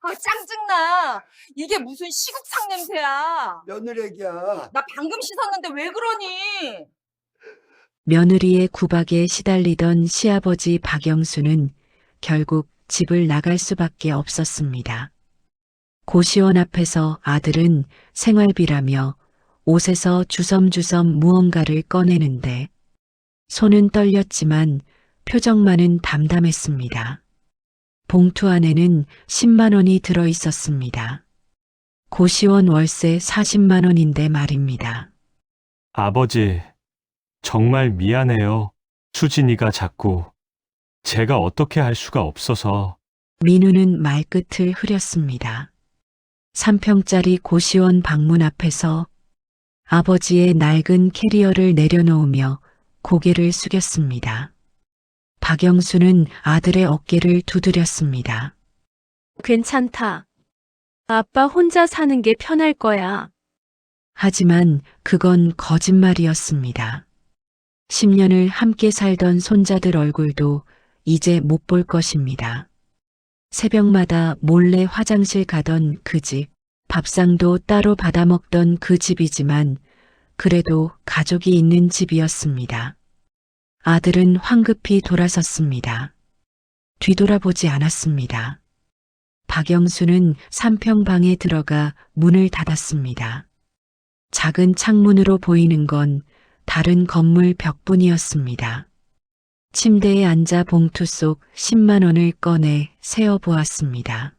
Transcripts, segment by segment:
짱증나. 이게 무슨 시국상 냄새야. 며느리야. 나 방금 씻었는데 왜 그러니? 며느리의 구박에 시달리던 시아버지 박영수는 결국 집을 나갈 수밖에 없었습니다. 고시원 앞에서 아들은 생활비라며 옷에서 주섬주섬 무언가를 꺼내는데 손은 떨렸지만 표정만은 담담했습니다. 봉투 안에는 10만 원이 들어 있었습니다. 고시원 월세 40만 원인데 말입니다. 아버지, 정말 미안해요. 수진이가 자꾸 제가 어떻게 할 수가 없어서. 민우는 말끝을 흐렸습니다. 3평짜리 고시원 방문 앞에서 아버지의 낡은 캐리어를 내려놓으며 고개를 숙였습니다. 박영수는 아들의 어깨를 두드렸습니다. 괜찮다. 아빠 혼자 사는 게 편할 거야. 하지만 그건 거짓말이었습니다. 10년을 함께 살던 손자들 얼굴도 이제 못 볼 것입니다. 새벽마다 몰래 화장실 가던 그 집, 밥상도 따로 받아 먹던 그 집이지만 그래도 가족이 있는 집이었습니다. 아들은 황급히 돌아섰습니다. 뒤돌아보지 않았습니다. 박영수는 3평 방에 들어가 문을 닫았습니다. 작은 창문으로 보이는 건 다른 건물 벽뿐이었습니다. 침대에 앉아 봉투 속 10만 원을 꺼내 세어보았습니다.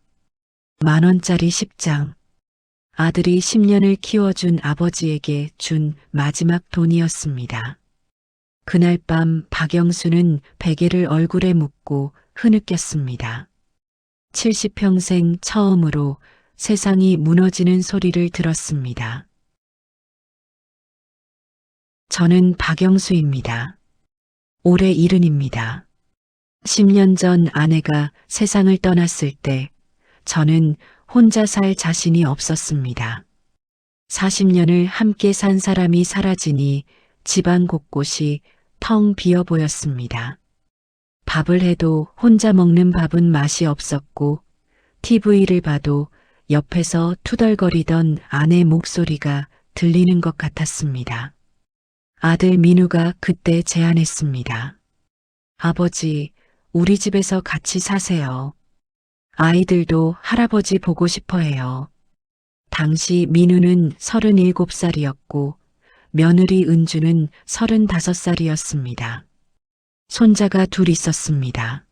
10,000원짜리 10장. 아들이 10년을 키워준 아버지에게 준 마지막 돈이었습니다. 그날 밤 박영수는 베개를 얼굴에 묻고 흐느꼈습니다. 70평생 처음으로 세상이 무너지는 소리를 들었습니다. 저는 박영수입니다. 올해 70입니다. 10년 전 아내가 세상을 떠났을 때 저는 혼자 살 자신이 없었습니다. 40년을 함께 산 사람이 사라지니 집안 곳곳이 텅 비어 보였습니다. 밥을 해도 혼자 먹는 밥은 맛이 없었고 TV를 봐도 옆에서 투덜거리던 아내 목소리가 들리는 것 같았습니다. 아들 민우가 그때 제안했습니다. 아버지, 우리 집에서 같이 사세요. 아이들도 할아버지 보고 싶어 해요. 당시 민우는 37살이었고 며느리 은주는 35살이었습니다. 손자가 둘 있었습니다.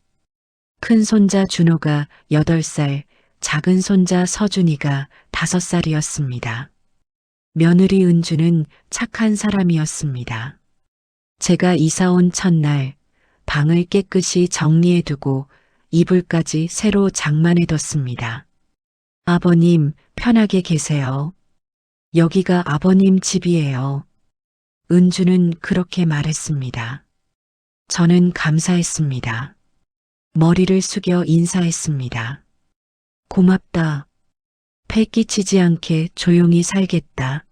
큰 손자 준호가 8살, 작은 손자 서준이가 5살이었습니다. 며느리 은주는 착한 사람이었습니다. 제가 이사 온 첫날 방을 깨끗이 정리해두고 이불까지 새로 장만해뒀습니다. 아버님, 편하게 계세요. 여기가 아버님 집이에요. 은주는 그렇게 말했습니다. 저는 감사했습니다. 머리를 숙여 인사했습니다. 고맙다. 패 끼치지 않게 조용히 살겠다.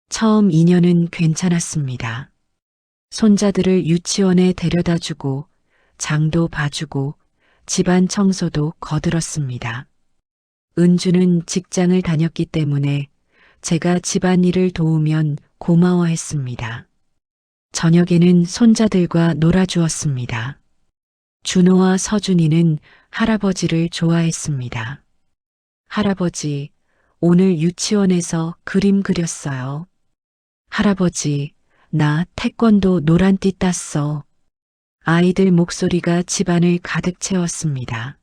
처음 2년은 괜찮았습니다. 손자들을 유치원에 데려다 주고 장도 봐주고 집안 청소도 거들었습니다. 은주는 직장을 다녔기 때문에 제가 집안일을 도우면 고마워했습니다. 저녁에는 손자들과 놀아주었습니다. 준호와 서준이는 할아버지를 좋아했습니다. 할아버지, 오늘 유치원에서 그림 그렸어요. 할아버지, 나 태권도 노란띠 땄어. 아이들 목소리가 집안을 가득 채웠습니다.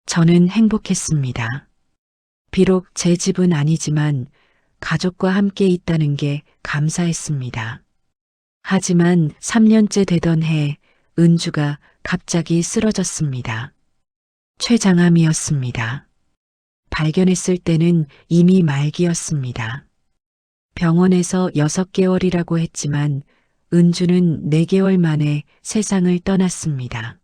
저는 행복했습니다. 비록 제 집은 아니지만 가족과 함께 있다는 게 감사했습니다. 하지만 3년째 되던 해 은주가 갑자기 쓰러졌습니다. 췌장암이었습니다. 발견했을 때는 이미 말기였습니다. 병원에서 6개월이라고 했지만 은주는 4개월 만에 세상을 떠났습니다.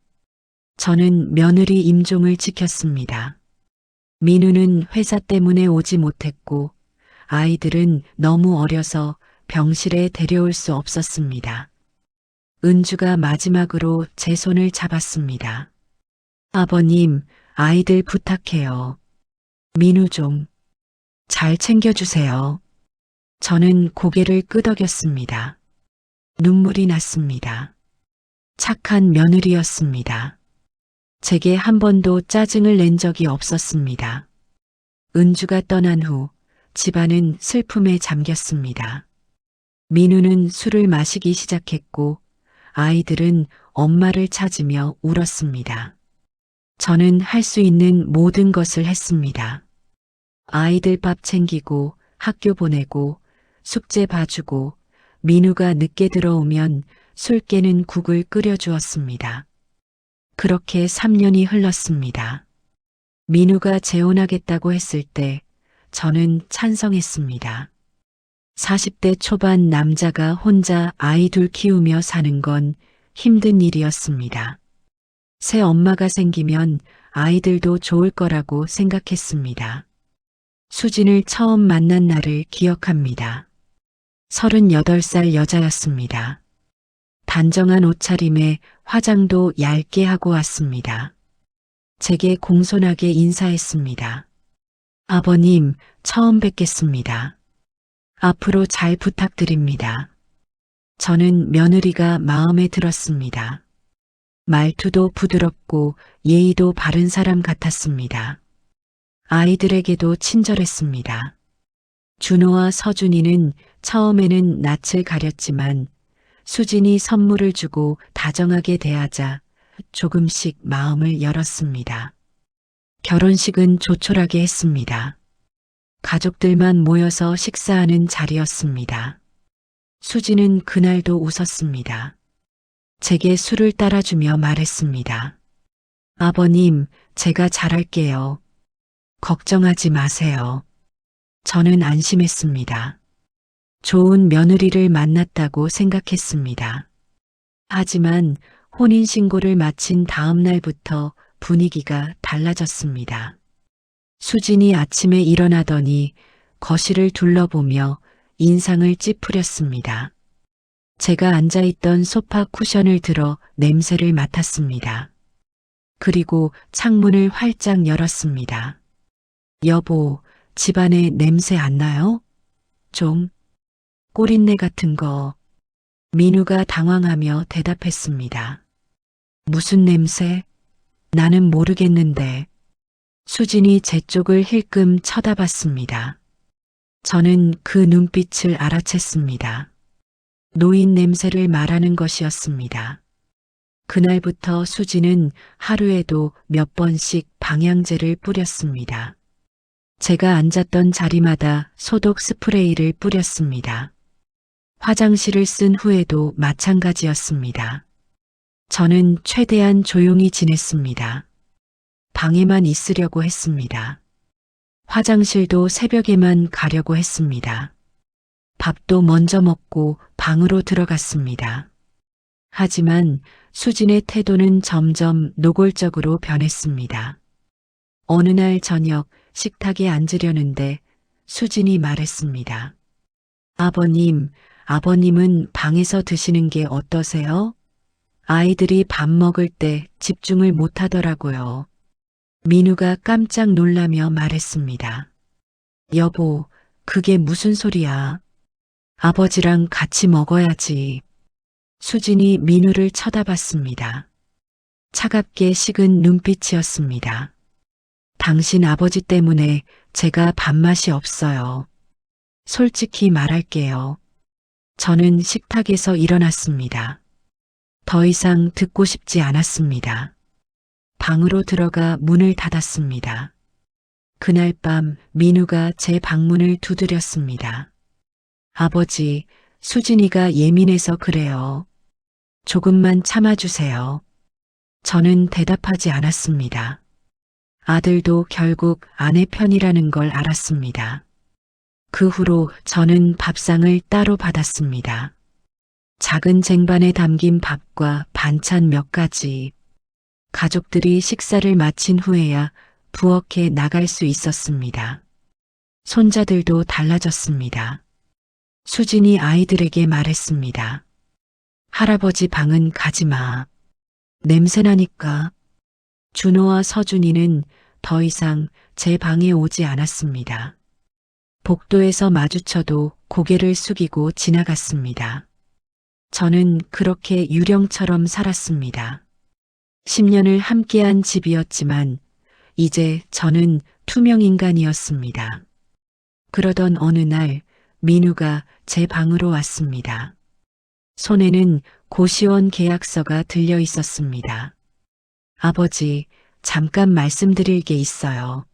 저는 며느리 임종을 지켰습니다. 민우는 회사 때문에 오지 못했고 아이들은 너무 어려서 병실에 데려올 수 없었습니다. 은주가 마지막으로 제 손을 잡았습니다. 아버님, 아이들 부탁해요. 민우 좀 잘 챙겨주세요. 저는 고개를 끄덕였습니다. 눈물이 났습니다. 착한 며느리였습니다. 제게 한 번도 짜증을 낸 적이 없었습니다. 은주가 떠난 후 집안은 슬픔에 잠겼습니다. 민우는 술을 마시기 시작했고 아이들은 엄마를 찾으며 울었습니다. 저는 할 수 있는 모든 것을 했습니다. 아이들 밥 챙기고 학교 보내고 숙제 봐주고 민우가 늦게 들어오면 술 깨는 국을 끓여주었습니다. 그렇게 3년이 흘렀습니다. 민우가 재혼하겠다고 했을 때 저는 찬성했습니다. 40대 초반 남자가 혼자 아이 둘 키우며 사는 건 힘든 일이었습니다. 새 엄마가 생기면 아이들도 좋을 거라고 생각했습니다. 수진을 처음 만난 날을 기억합니다. 38살 여자였습니다. 단정한 옷차림에 화장도 얇게 하고 왔습니다. 제게 공손하게 인사했습니다. 아버님, 처음 뵙겠습니다. 앞으로 잘 부탁드립니다. 저는 며느리가 마음에 들었습니다. 말투도 부드럽고 예의도 바른 사람 같았습니다. 아이들에게도 친절했습니다. 준호와 서준이는 처음에는 낯을 가렸지만 수진이 선물을 주고 다정하게 대하자 조금씩 마음을 열었습니다. 결혼식은 조촐하게 했습니다. 가족들만 모여서 식사하는 자리였습니다. 수진은 그날도 웃었습니다. 제게 술을 따라주며 말했습니다. 아버님, 제가 잘할게요. 걱정하지 마세요. 저는 안심했습니다. 좋은 며느리를 만났다고 생각했습니다. 하지만 혼인신고를 마친 다음 날부터 분위기가 달라졌습니다. 수진이 아침에 일어나더니 거실을 둘러보며 인상을 찌푸렸습니다. 제가 앉아있던 소파 쿠션을 들어 냄새를 맡았습니다. 그리고 창문을 활짝 열었습니다. 여보, 집안에 냄새 안 나요? 좀 꼬린내 같은 거. 민우가 당황하며 대답했습니다. 무슨 냄새? 나는 모르겠는데. 수진이 제 쪽을 힐끔 쳐다봤습니다. 저는 그 눈빛을 알아챘습니다. 노인 냄새를 말하는 것이었습니다. 그날부터 수진은 하루에도 몇 번씩 방향제를 뿌렸습니다. 제가 앉았던 자리마다 소독 스프레이를 뿌렸습니다. 화장실을 쓴 후에도 마찬가지였습니다. 저는 최대한 조용히 지냈습니다. 방에만 있으려고 했습니다. 화장실도 새벽에만 가려고 했습니다. 밥도 먼저 먹고 방으로 들어갔습니다. 하지만 수진의 태도는 점점 노골적으로 변했습니다. 어느 날 저녁 식탁에 앉으려는데 수진이 말했습니다. 아버님, 아버님은 방에서 드시는 게 어떠세요? 아이들이 밥 먹을 때 집중을 못 하더라고요. 민우가 깜짝 놀라며 말했습니다. 여보, 그게 무슨 소리야? 아버지랑 같이 먹어야지. 수진이 민우를 쳐다봤습니다. 차갑게 식은 눈빛이었습니다. 당신 아버지 때문에 제가 밥맛이 없어요. 솔직히 말할게요. 저는 식탁에서 일어났습니다. 더 이상 듣고 싶지 않았습니다. 방으로 들어가 문을 닫았습니다. 그날 밤 민우가 제 방문을 두드렸습니다. 아버지, 수진이가 예민해서 그래요. 조금만 참아주세요. 저는 대답하지 않았습니다. 아들도 결국 아내 편이라는 걸 알았습니다. 그 후로 저는 밥상을 따로 받았습니다. 작은 쟁반에 담긴 밥과 반찬 몇 가지. 가족들이 식사를 마친 후에야 부엌에 나갈 수 있었습니다. 손자들도 달라졌습니다. 수진이 아이들에게 말했습니다. 할아버지 방은 가지 마. 냄새나니까. 준호와 서준이는 더 이상 제 방에 오지 않았습니다. 복도에서 마주쳐도 고개를 숙이고 지나갔습니다. 저는 그렇게 유령처럼 살았습니다. 10년을 함께한 집이었지만 이제 저는 투명인간이었습니다. 그러던 어느 날 민우가 제 방으로 왔습니다. 손에는 고시원 계약서가 들려 있었습니다. 아버지, 잠깐 말씀드릴 게 있어요.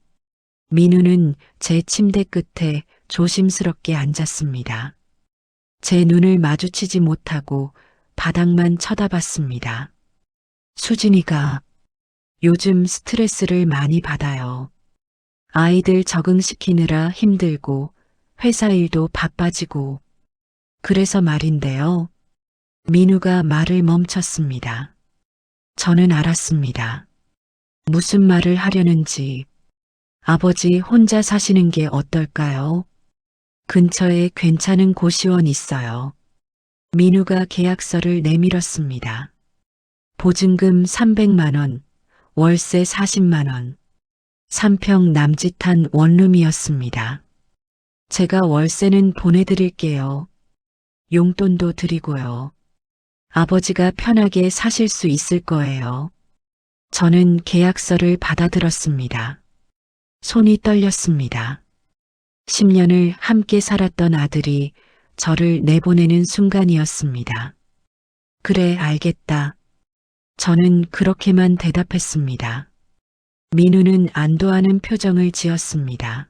민우는 제 침대 끝에 조심스럽게 앉았습니다. 제 눈을 마주치지 못하고 바닥만 쳐다봤습니다. 수진이가 요즘 스트레스를 많이 받아요. 아이들 적응시키느라 힘들고 회사 일도 바빠지고 그래서 말인데요. 민우가 말을 멈췄습니다. 저는 알았습니다. 무슨 말을 하려는지. 아버지 혼자 사시는 게 어떨까요? 근처에 괜찮은 고시원 있어요. 민우가 계약서를 내밀었습니다. 보증금 300만 원, 월세 40만 원, 3평 남짓한 원룸이었습니다. 제가 월세는 보내드릴게요. 용돈도 드리고요. 아버지가 편하게 사실 수 있을 거예요. 저는 계약서를 받아들었습니다. 손이 떨렸습니다. 10년을 함께 살았던 아들이 저를 내보내는 순간이었습니다. 그래, 알겠다. 저는 그렇게만 대답했습니다. 민우는 안도하는 표정을 지었습니다.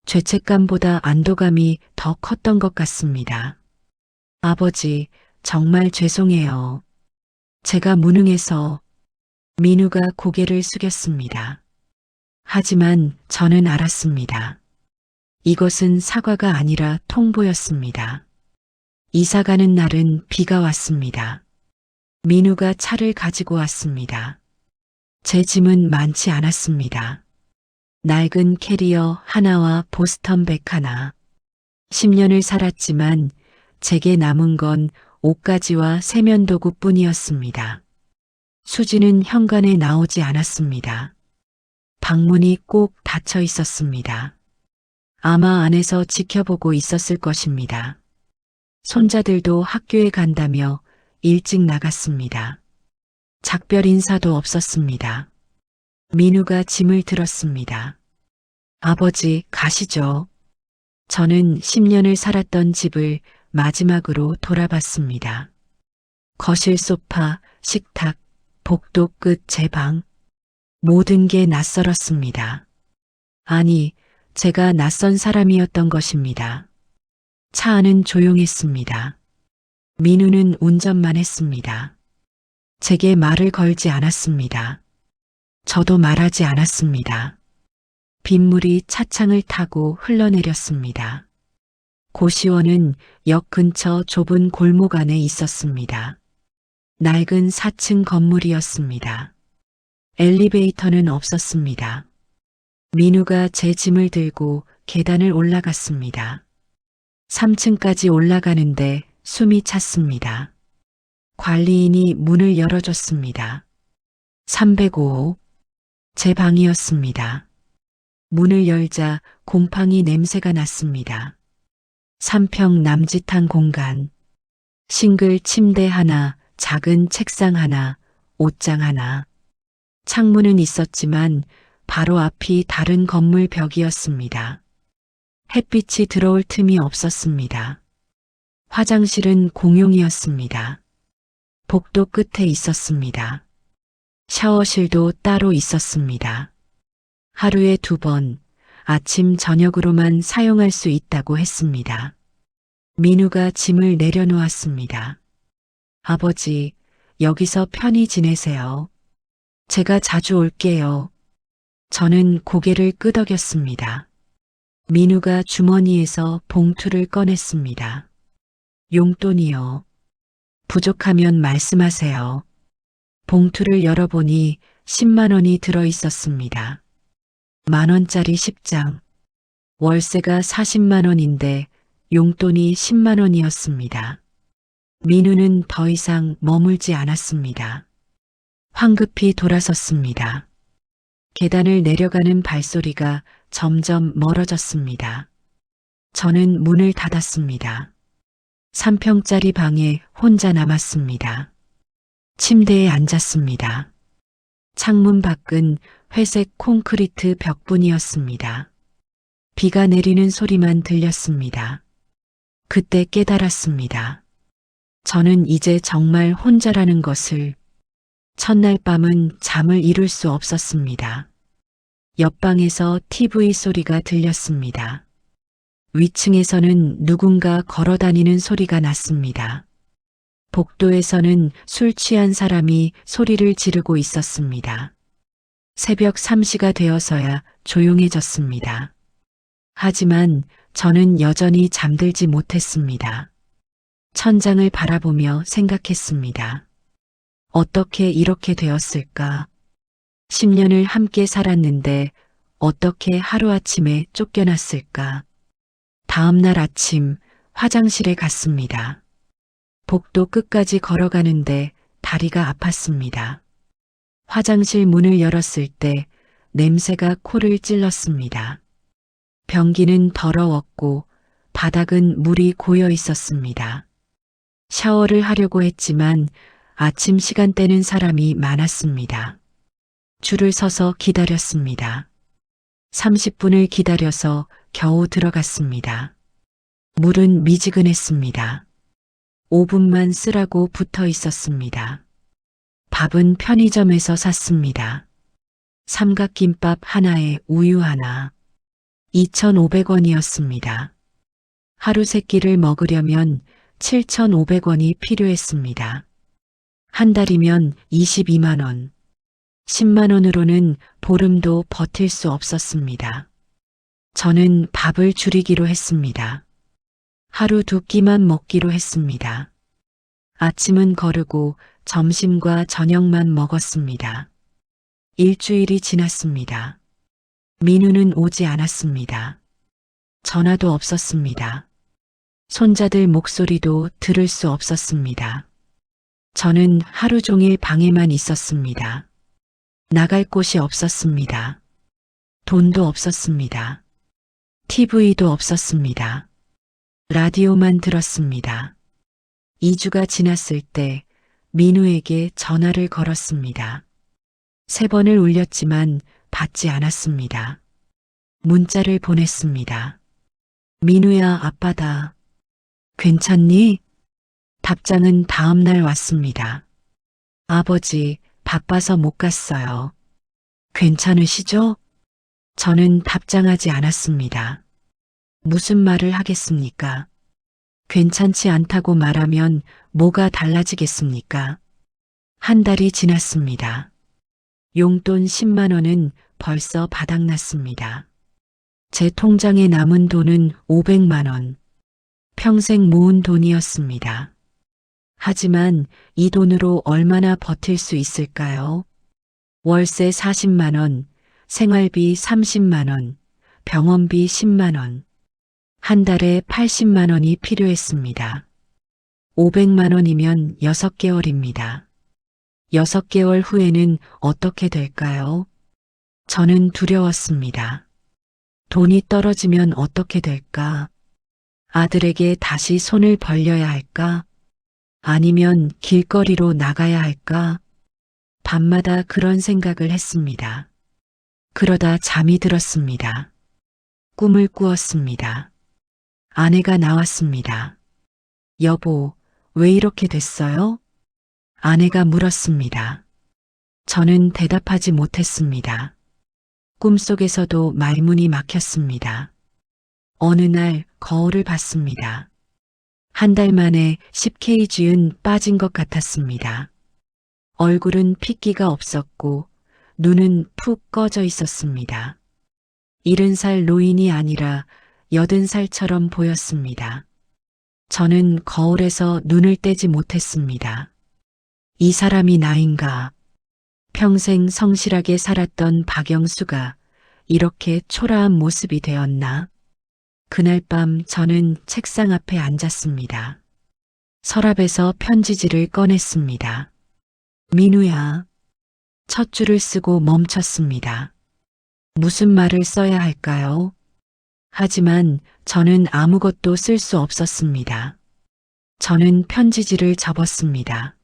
죄책감보다 안도감이 더 컸던 것 같습니다. 아버지, 정말 죄송해요. 제가 무능해서. 민우가 고개를 숙였습니다. 하지만 저는 알았습니다. 이것은 사과가 아니라 통보였습니다. 이사 가는 날은 비가 왔습니다. 민우가 차를 가지고 왔습니다. 제 짐은 많지 않았습니다. 낡은 캐리어 하나와 보스턴백 하나. 10년을 살았지만 제게 남은 건 옷가지와 세면도구뿐이었습니다. 수지는 현관에 나오지 않았습니다. 방문이 꼭 닫혀 있었습니다. 아마 안에서 지켜보고 있었을 것입니다. 손자들도 학교에 간다며 일찍 나갔습니다. 작별 인사도 없었습니다. 민우가 짐을 들었습니다. 아버지, 가시죠. 저는 10년을 살았던 집을 마지막으로 돌아봤습니다. 거실 소파, 식탁, 복도 끝 제 방. 모든 게 낯설었습니다. 아니, 제가 낯선 사람이었던 것입니다. 차 안은 조용했습니다. 민우는 운전만 했습니다. 제게 말을 걸지 않았습니다. 저도 말하지 않았습니다. 빗물이 차창을 타고 흘러내렸습니다. 고시원은 역 근처 좁은 골목 안에 있었습니다. 낡은 4층 건물이었습니다. 엘리베이터는 없었습니다. 민우가 제 짐을 들고 계단을 올라갔습니다. 3층까지 올라가는데 숨이 찼습니다. 관리인이 문을 열어줬습니다. 305호. 제 방이었습니다. 문을 열자 곰팡이 냄새가 났습니다. 3평 남짓한 공간. 싱글 침대 하나, 작은 책상 하나, 옷장 하나. 창문은 있었지만 바로 앞이 다른 건물 벽이었습니다. 햇빛이 들어올 틈이 없었습니다. 화장실은 공용이었습니다. 복도 끝에 있었습니다. 샤워실도 따로 있었습니다. 하루에 2번, 아침 저녁으로만 사용할 수 있다고 했습니다. 민우가 짐을 내려놓았습니다. 아버지, 여기서 편히 지내세요. 제가 자주 올게요. 저는 고개를 끄덕였습니다. 민우가 주머니에서 봉투를 꺼냈습니다. 용돈이요. 부족하면 말씀하세요. 봉투를 열어보니 10만 원이 들어 있었습니다. 10,000원짜리 10장. 월세가 40만 원인데 용돈이 10만 원이었습니다. 민우는 더 이상 머물지 않았습니다. 황급히 돌아섰습니다. 계단을 내려가는 발소리가 점점 멀어졌습니다. 저는 문을 닫았습니다. 3평짜리 방에 혼자 남았습니다. 침대에 앉았습니다. 창문 밖은 회색 콘크리트 벽뿐이었습니다. 비가 내리는 소리만 들렸습니다. 그때 깨달았습니다. 저는 이제 정말 혼자라는 것을. 첫날 밤은 잠을 이룰 수 없었습니다. 옆방에서 TV 소리가 들렸습니다. 위층에서는 누군가 걸어다니는 소리가 났습니다. 복도에서는 술 취한 사람이 소리를 지르고 있었습니다. 새벽 3시가 되어서야 조용해졌습니다. 하지만 저는 여전히 잠들지 못했습니다. 천장을 바라보며 생각했습니다. 어떻게 이렇게 되었을까? 10년을 함께 살았는데 어떻게 하루아침에 쫓겨났을까? 다음 날 아침 화장실에 갔습니다. 복도 끝까지 걸어가는데 다리가 아팠습니다. 화장실 문을 열었을 때 냄새가 코를 찔렀습니다. 변기는 더러웠고 바닥은 물이 고여 있었습니다. 샤워를 하려고 했지만 아침 시간대는 사람이 많았습니다. 줄을 서서 기다렸습니다. 30분을 기다려서 겨우 들어갔습니다. 물은 미지근했습니다. 5분만 쓰라고 붙어 있었습니다. 밥은 편의점에서 샀습니다. 삼각김밥 하나에 우유 하나. 2,500원이었습니다. 하루 세 끼를 먹으려면 7,500원이 필요했습니다. 한 달이면 22만 원. 10만 원으로는 보름도 버틸 수 없었습니다. 저는 밥을 줄이기로 했습니다. 하루 2끼만 먹기로 했습니다. 아침은 거르고 점심과 저녁만 먹었습니다. 일주일이 지났습니다. 민우는 오지 않았습니다. 전화도 없었습니다. 손자들 목소리도 들을 수 없었습니다. 저는 하루 종일 방에만 있었습니다. 나갈 곳이 없었습니다. 돈도 없었습니다. TV도 없었습니다. 라디오만 들었습니다. 2주가 지났을 때 민우에게 전화를 걸었습니다. 3번을 울렸지만 받지 않았습니다. 문자를 보냈습니다. 민우야, 아빠다. 괜찮니? 답장은 다음 날 왔습니다. 아버지, 바빠서 못 갔어요. 괜찮으시죠? 저는 답장하지 않았습니다. 무슨 말을 하겠습니까? 괜찮지 않다고 말하면 뭐가 달라지겠습니까? 한 달이 지났습니다. 용돈 10만 원은 벌써 바닥났습니다. 제 통장에 남은 돈은 500만 원. 평생 모은 돈이었습니다. 하지만 이 돈으로 얼마나 버틸 수 있을까요? 월세 40만 원, 생활비 30만 원, 병원비 10만 원. 한 달에 80만 원이 필요했습니다. 500만 원이면 6개월입니다. 6개월 후에는 어떻게 될까요? 저는 두려웠습니다. 돈이 떨어지면 어떻게 될까? 아들에게 다시 손을 벌려야 할까? 아니면 길거리로 나가야 할까? 밤마다 그런 생각을 했습니다. 그러다 잠이 들었습니다. 꿈을 꾸었습니다. 아내가 나왔습니다. 여보, 왜 이렇게 됐어요? 아내가 물었습니다. 저는 대답하지 못했습니다. 꿈속에서도 말문이 막혔습니다. 어느 날 거울을 봤습니다. 한 달 만에 10kg은 빠진 것 같았습니다. 얼굴은 핏기가 없었고 눈은 푹 꺼져 있었습니다. 70살 노인이 아니라 80살처럼 보였습니다. 저는 거울에서 눈을 떼지 못했습니다. 이 사람이 나인가? 평생 성실하게 살았던 박영수가 이렇게 초라한 모습이 되었나? 그날 밤 저는 책상 앞에 앉았습니다. 서랍에서 편지지를 꺼냈습니다. 민우야. 첫 줄을 쓰고 멈췄습니다. 무슨 말을 써야 할까요? 하지만 저는 아무것도 쓸 수 없었습니다. 저는 편지지를 접었습니다.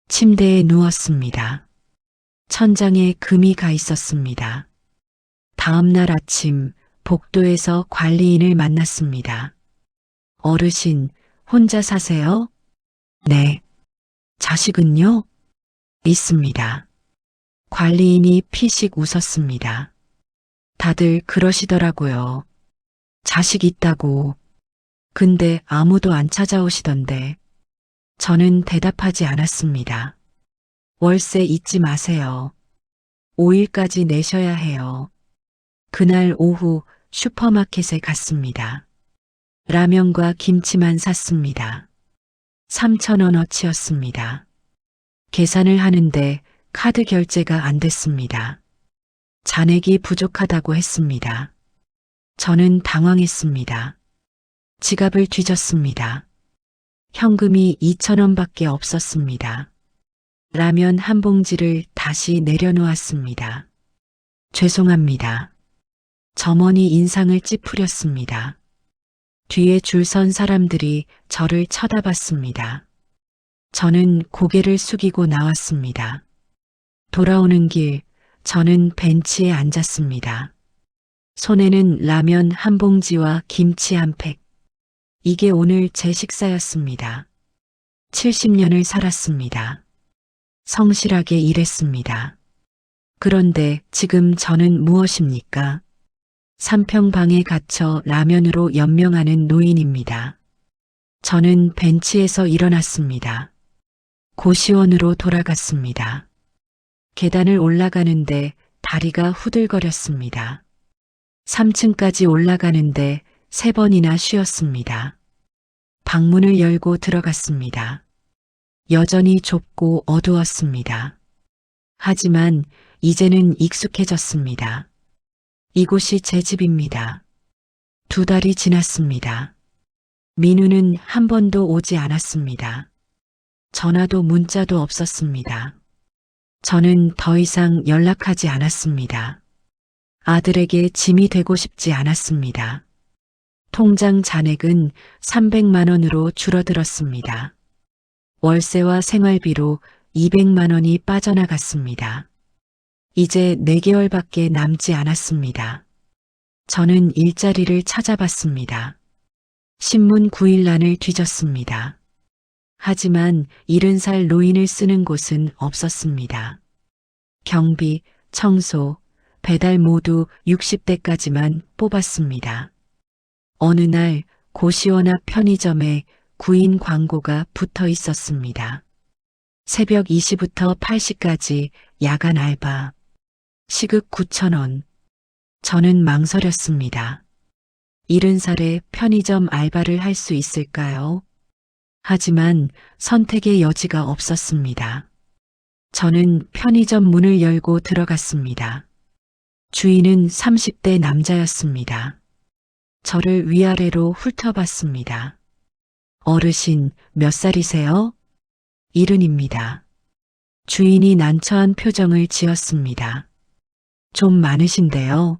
침대에 누웠습니다. 천장에 금이 가 있었습니다. 다음 날 아침 복도에서 관리인을 만났습니다. 어르신, 혼자 사세요? 네. 자식은요? 있습니다. 관리인이 피식 웃었습니다. 다들 그러시더라고요. 자식 있다고. 근데 아무도 안 찾아오시던데. 저는 대답하지 않았습니다. 월세 잊지 마세요. 5일까지 내셔야 해요. 그날 오후 슈퍼마켓에 갔습니다. 라면과 김치만 샀습니다. 3,000원어치였습니다. 계산을 하는데 카드 결제가 안 됐습니다. 잔액이 부족하다고 했습니다. 저는 당황했습니다. 지갑을 뒤졌습니다. 현금이 2,000원밖에 없었습니다. 라면 한 봉지를 다시 내려놓았습니다. 죄송합니다. 점원이 인상을 찌푸렸습니다. 뒤에 줄 선 사람들이 저를 쳐다봤습니다. 저는 고개를 숙이고 나왔습니다. 돌아오는 길, 저는 벤치에 앉았습니다. 손에는 라면 한 봉지와 김치 한 팩. 이게 오늘 제 식사였습니다. 70년을 살았습니다. 성실하게 일했습니다. 그런데 지금 저는 무엇입니까? 3평방에 갇혀 라면으로 연명하는 노인입니다. 저는 벤치에서 일어났습니다. 고시원으로 돌아갔습니다. 계단을 올라가는데 다리가 후들거렸습니다. 3층까지 올라가는데 3번이나 쉬었습니다. 방문을 열고 들어갔습니다. 여전히 좁고 어두웠습니다. 하지만 이제는 익숙해졌습니다. 이곳이 제 집입니다. 2달이 지났습니다. 민우는 한 번도 오지 않았습니다. 전화도 문자도 없었습니다. 저는 더 이상 연락하지 않았습니다. 아들에게 짐이 되고 싶지 않았습니다. 통장 잔액은 300만 원으로 줄어들었습니다. 월세와 생활비로 200만 원이 빠져나갔습니다. 이제 4개월밖에 남지 않았습니다. 저는 일자리를 찾아봤습니다. 신문 9일란을 뒤졌습니다. 하지만 70살 노인을 쓰는 곳은 없었습니다. 경비, 청소, 배달 모두 60대까지만 뽑았습니다. 어느 날 고시원 앞 편의점에 구인 광고가 붙어 있었습니다. 새벽 2시부터 8시까지 야간 알바. 시급 9,000원. 저는 망설였습니다. 70살에 편의점 알바를 할 수 있을까요? 하지만 선택의 여지가 없었습니다. 저는 편의점 문을 열고 들어갔습니다. 주인은 30대 남자였습니다. 저를 위아래로 훑어봤습니다. 어르신, 몇 살이세요? 70입니다. 주인이 난처한 표정을 지었습니다. 좀 많으신데요.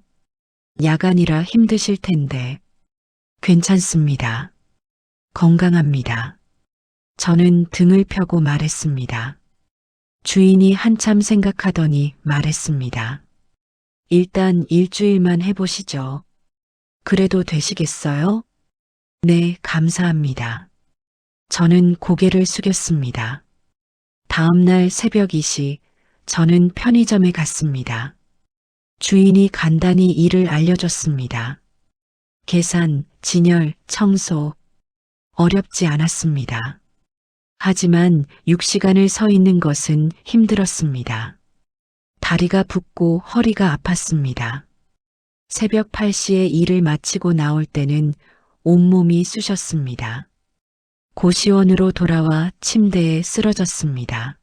야간이라 힘드실 텐데. 괜찮습니다. 건강합니다. 저는 등을 펴고 말했습니다. 주인이 한참 생각하더니 말했습니다. 일단 일주일만 해보시죠. 그래도 되시겠어요? 네, 감사합니다. 저는 고개를 숙였습니다. 다음 날 새벽 2시, 저는 편의점에 갔습니다. 주인이 간단히 일을 알려줬습니다. 계산, 진열, 청소. 어렵지 않았습니다. 하지만 6시간을 서 있는 것은 힘들었습니다. 다리가 붓고 허리가 아팠습니다. 새벽 8시에 일을 마치고 나올 때는 온몸이 쑤셨습니다. 고시원으로 돌아와 침대에 쓰러졌습니다.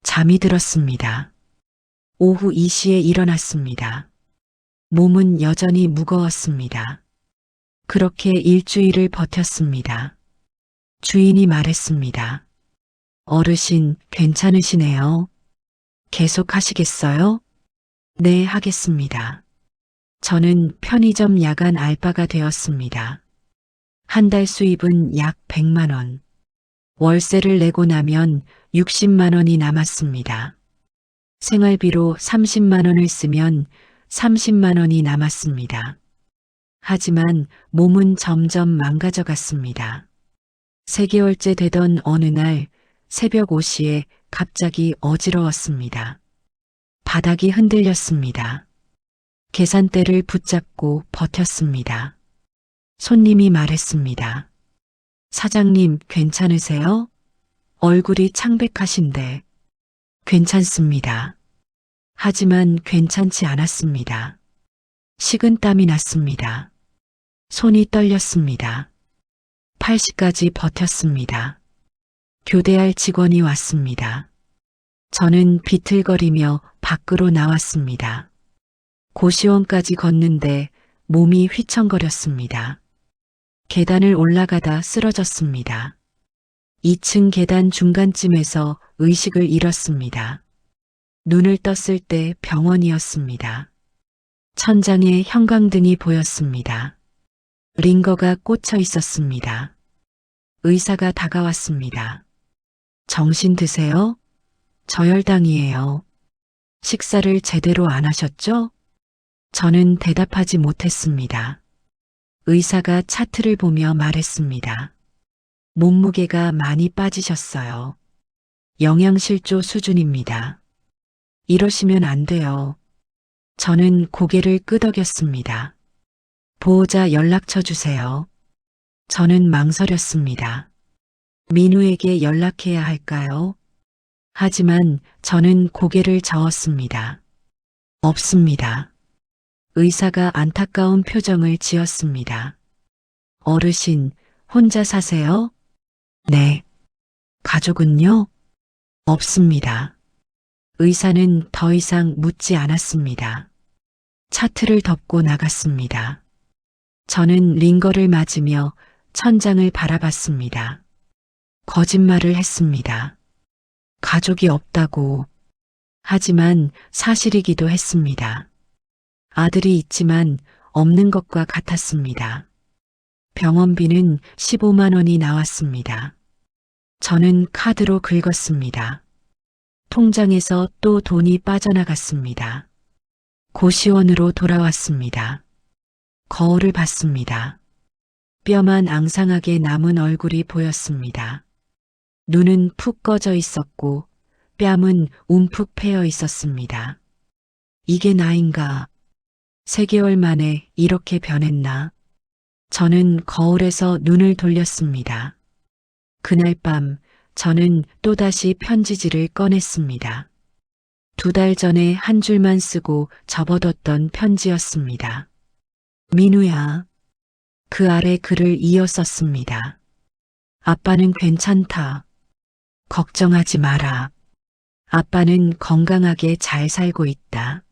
잠이 들었습니다. 오후 2시에 일어났습니다. 몸은 여전히 무거웠습니다. 그렇게 일주일을 버텼습니다. 주인이 말했습니다. 어르신, 괜찮으시네요. 계속 하시겠어요? 네, 하겠습니다. 저는 편의점 야간 알바가 되었습니다. 한 달 수입은 약 100만 원. 월세를 내고 나면 60만 원이 남았습니다. 생활비로 30만 원을 쓰면 30만 원이 남았습니다. 하지만 몸은 점점 망가져 갔습니다. 3개월째 되던 어느 날 새벽 5시에 갑자기 어지러웠습니다. 바닥이 흔들렸습니다. 계산대를 붙잡고 버텼습니다. 손님이 말했습니다. 사장님, 괜찮으세요? 얼굴이 창백하신데. 괜찮습니다. 하지만 괜찮지 않았습니다. 식은땀이 났습니다. 손이 떨렸습니다. 8시까지 버텼습니다. 교대할 직원이 왔습니다. 저는 비틀거리며 밖으로 나왔습니다. 고시원까지 걷는데 몸이 휘청거렸습니다. 계단을 올라가다 쓰러졌습니다. 2층 계단 중간쯤에서 의식을 잃었습니다. 눈을 떴을 때 병원이었습니다. 천장에 형광등이 보였습니다. 링거가 꽂혀 있었습니다. 의사가 다가왔습니다. 정신 드세요? 저혈당이에요. 식사를 제대로 안 하셨죠? 저는 대답하지 못했습니다. 의사가 차트를 보며 말했습니다. 몸무게가 많이 빠지셨어요. 영양실조 수준입니다. 이러시면 안 돼요. 저는 고개를 끄덕였습니다. 보호자 연락처 주세요. 저는 망설였습니다. 민우에게 연락해야 할까요? 하지만 저는 고개를 저었습니다. 없습니다. 의사가 안타까운 표정을 지었습니다. 어르신, 혼자 사세요? 네. 가족은요? 없습니다. 의사는 더 이상 묻지 않았습니다. 차트를 덮고 나갔습니다. 저는 링거를 맞으며 천장을 바라봤습니다. 거짓말을 했습니다. 가족이 없다고. 하지만 사실이기도 했습니다. 아들이 있지만 없는 것과 같았습니다. 병원비는 15만 원이 나왔습니다. 저는 카드로 긁었습니다. 통장에서 또 돈이 빠져나갔습니다. 고시원으로 돌아왔습니다. 거울을 봤습니다. 뼈만 앙상하게 남은 얼굴이 보였습니다. 눈은 푹 꺼져 있었고 뺨은 움푹 패여 있었습니다. 이게 나인가? 3개월 만에 이렇게 변했나? 저는 거울에서 눈을 돌렸습니다. 그날 밤 저는 또다시 편지지를 꺼냈습니다. 2달 전에 한 줄만 쓰고 접어뒀던 편지였습니다. 민우야. 그 아래 글을 이어 썼습니다. 아빠는 괜찮다. 걱정하지 마라. 아빠는 건강하게 잘 살고 있다.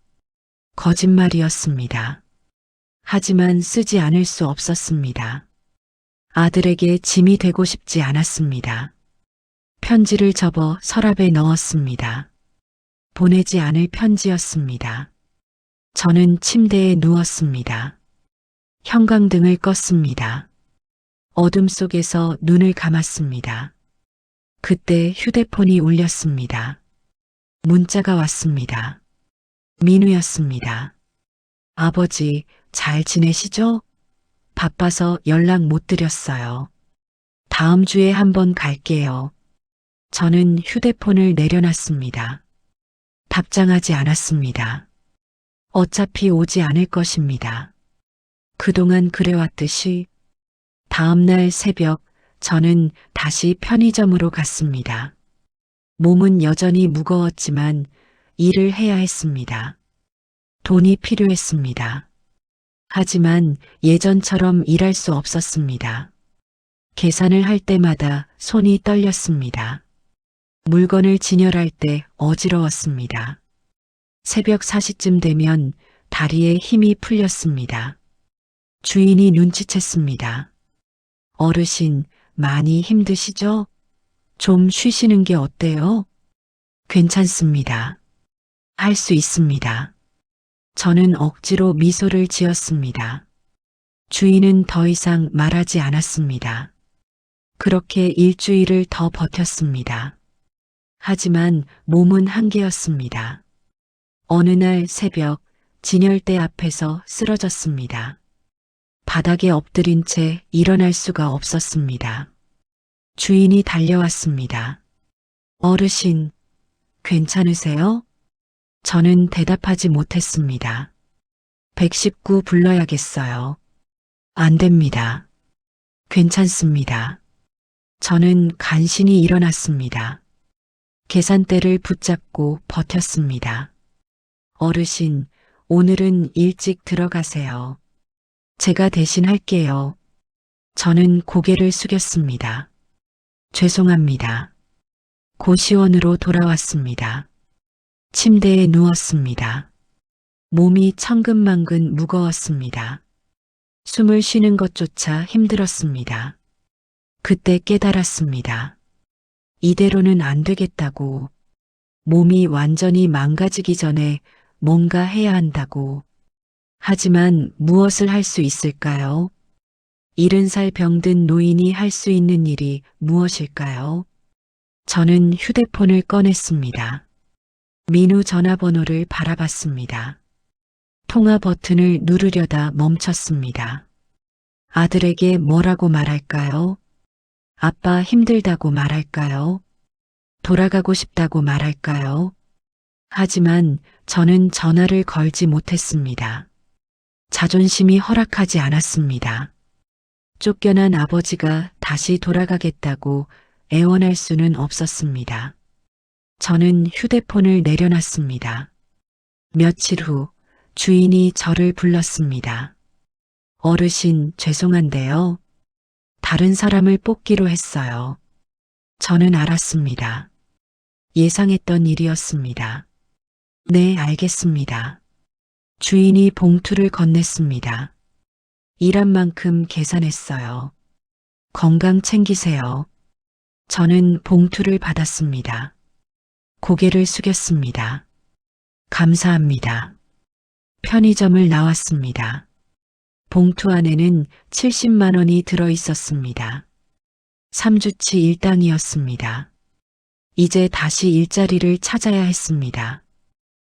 거짓말이었습니다. 하지만 쓰지 않을 수 없었습니다. 아들에게 짐이 되고 싶지 않았습니다. 편지를 접어 서랍에 넣었습니다. 보내지 않을 편지였습니다. 저는 침대에 누웠습니다. 형광등을 껐습니다. 어둠 속에서 눈을 감았습니다. 그때 휴대폰이 울렸습니다. 문자가 왔습니다. 민우였습니다. 아버지, 잘 지내시죠? 바빠서 연락 못 드렸어요. 다음 주에 한번 갈게요. 저는 휴대폰을 내려놨습니다. 답장하지 않았습니다. 어차피 오지 않을 것입니다. 그동안 그래왔듯이 다음 날 새벽 저는 다시 편의점으로 갔습니다. 몸은 여전히 무거웠지만 일을 해야 했습니다. 돈이 필요했습니다. 하지만 예전처럼 일할 수 없었습니다. 계산을 할 때마다 손이 떨렸습니다. 물건을 진열할 때 어지러웠습니다. 새벽 4시쯤 되면 다리에 힘이 풀렸습니다. 주인이 눈치챘습니다. 어르신, 많이 힘드시죠? 좀 쉬시는 게 어때요? 괜찮습니다. 할 수 있습니다. 저는 억지로 미소를 지었습니다. 주인은 더 이상 말하지 않았습니다. 그렇게 일주일을 더 버텼습니다. 하지만 몸은 한계였습니다. 어느 날 새벽 진열대 앞에서 쓰러졌습니다. 바닥에 엎드린 채 일어날 수가 없었습니다. 주인이 달려왔습니다. 어르신, 괜찮으세요? 저는 대답하지 못했습니다. 119 불러야겠어요. 안 됩니다. 괜찮습니다. 저는 간신히 일어났습니다. 계산대를 붙잡고 버텼습니다. 어르신, 오늘은 일찍 들어가세요. 제가 대신 할게요. 저는 고개를 숙였습니다. 죄송합니다. 고시원으로 돌아왔습니다. 침대에 누웠습니다. 몸이 천근만근 무거웠습니다. 숨을 쉬는 것조차 힘들었습니다. 그때 깨달았습니다. 이대로는 안 되겠다고. 몸이 완전히 망가지기 전에 뭔가 해야 한다고. 하지만 무엇을 할 수 있을까요? 70살 병든 노인이 할 수 있는 일이 무엇일까요? 저는 휴대폰을 꺼냈습니다. 민우 전화번호를 바라봤습니다. 통화 버튼을 누르려다 멈췄습니다. 아들에게 뭐라고 말할까요? 아빠 힘들다고 말할까요? 돌아가고 싶다고 말할까요? 하지만 저는 전화를 걸지 못했습니다. 자존심이 허락하지 않았습니다. 쫓겨난 아버지가 다시 돌아가겠다고 애원할 수는 없었습니다. 저는 휴대폰을 내려놨습니다. 며칠 후 주인이 저를 불렀습니다. 어르신, 죄송한데요. 다른 사람을 뽑기로 했어요. 저는 알았습니다. 예상했던 일이었습니다. 네, 알겠습니다. 주인이 봉투를 건넸습니다. 일한 만큼 계산했어요. 건강 챙기세요. 저는 봉투를 받았습니다. 고개를 숙였습니다. 감사합니다. 편의점을 나왔습니다. 봉투 안에는 70만 원이 들어 있었습니다. 3주치 일당이었습니다. 이제 다시 일자리를 찾아야 했습니다.